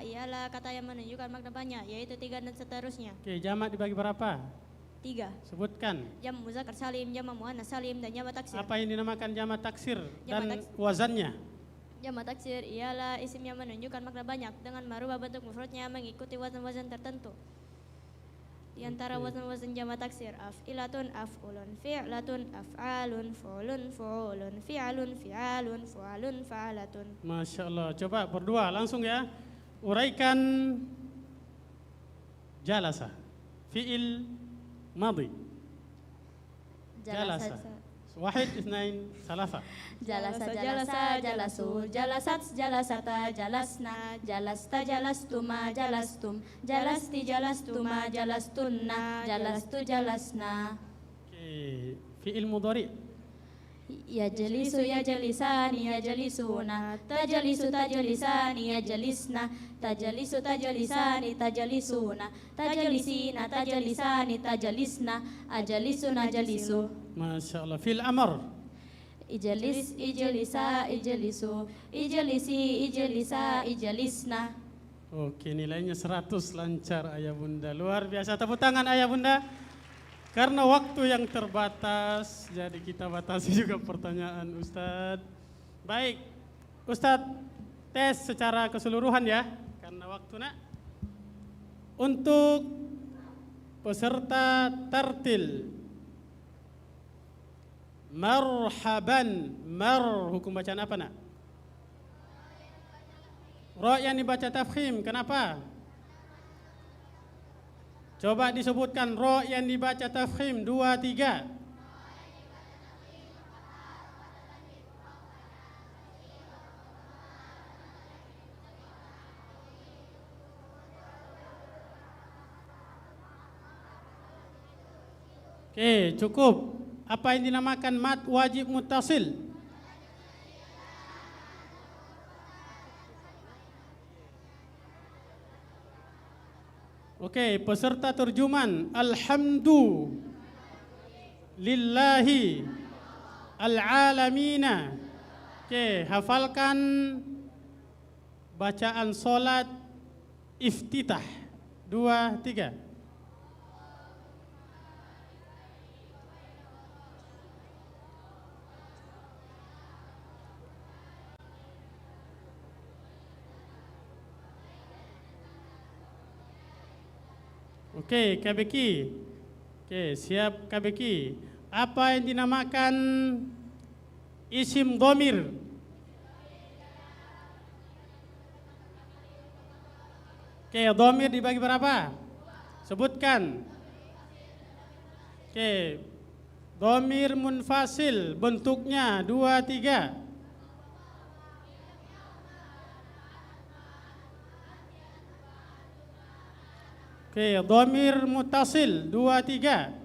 ialah kata yang menunjukkan makna banyak, yaitu 3 dan seterusnya. Oke, jamak dibagi berapa? 3. Sebutkan. Jamak muzakkar salim, jamak muannas salim, dan jamak taksir. Apa yang dinamakan jamak taksir Jamak dan wazannya? Jamak taksir ialah isim yang menunjukkan makna banyak dengan merubah bentuk mufradnya mengikuti wazan-wazan tertentu. Di antara wazan-wazan jamak taksir af'ilatun, af'ulun, fi'latun, af'alun, fu'lun, fu'ulun, fi'alun, fi'alun, fu'alun, fa'alatun. Masya Allah. Coba berdua langsung ya. Uraikan jalasa. Fi'il madhi. Jalasa. Wahid, isnain, salasa. Jalasa, jalasa, jalasu, jalasat, jalasata, jalasna, jalasta, jalastuma, jalastum, jalasti, jalastuma, jalastunna, jalastu, jalasna. Oke, fi'il mudhari. Yajlisu yajlisani yajlisuna, tajlisu tajlisani yajlisna, tajlisu tajlisani tajlisuna, tajlisina tajlisani tajlisna, ajlisuna jalisu. Masya Allah. Fil amr. Ijlis ijlisa ijlisu, ijlisi ijlisa ijlisna. Oke, nilainya 100, lancar Ayah Bunda. Luar biasa, tepuk tangan Ayah Bunda. Karena waktu yang terbatas, jadi kita batasi juga pertanyaan Ustadz. Baik, Ustadz tes secara keseluruhan ya, karena waktu nak. Untuk peserta tartil, marhaban, hukum bacaan apa nak? Ro yang dibaca tafkhim, kenapa? Coba disebutkan ro yang dibaca tafkhim 2, 3. Oke, cukup. Apa yang dinamakan mad wajib muttasil? Oke, peserta terjemahan alhamdu lillahi al-alamina. Oke, hafalkan bacaan solat iftitah 2, 3. Oke, KBK. Oke, siap KBK. Apa yang dinamakan isim dhamir? Oke, dhamir dibagi berapa? Sebutkan. Oke, dhamir munfasil bentuknya 2, 3. Oke, dhamir muttasil 2, 3.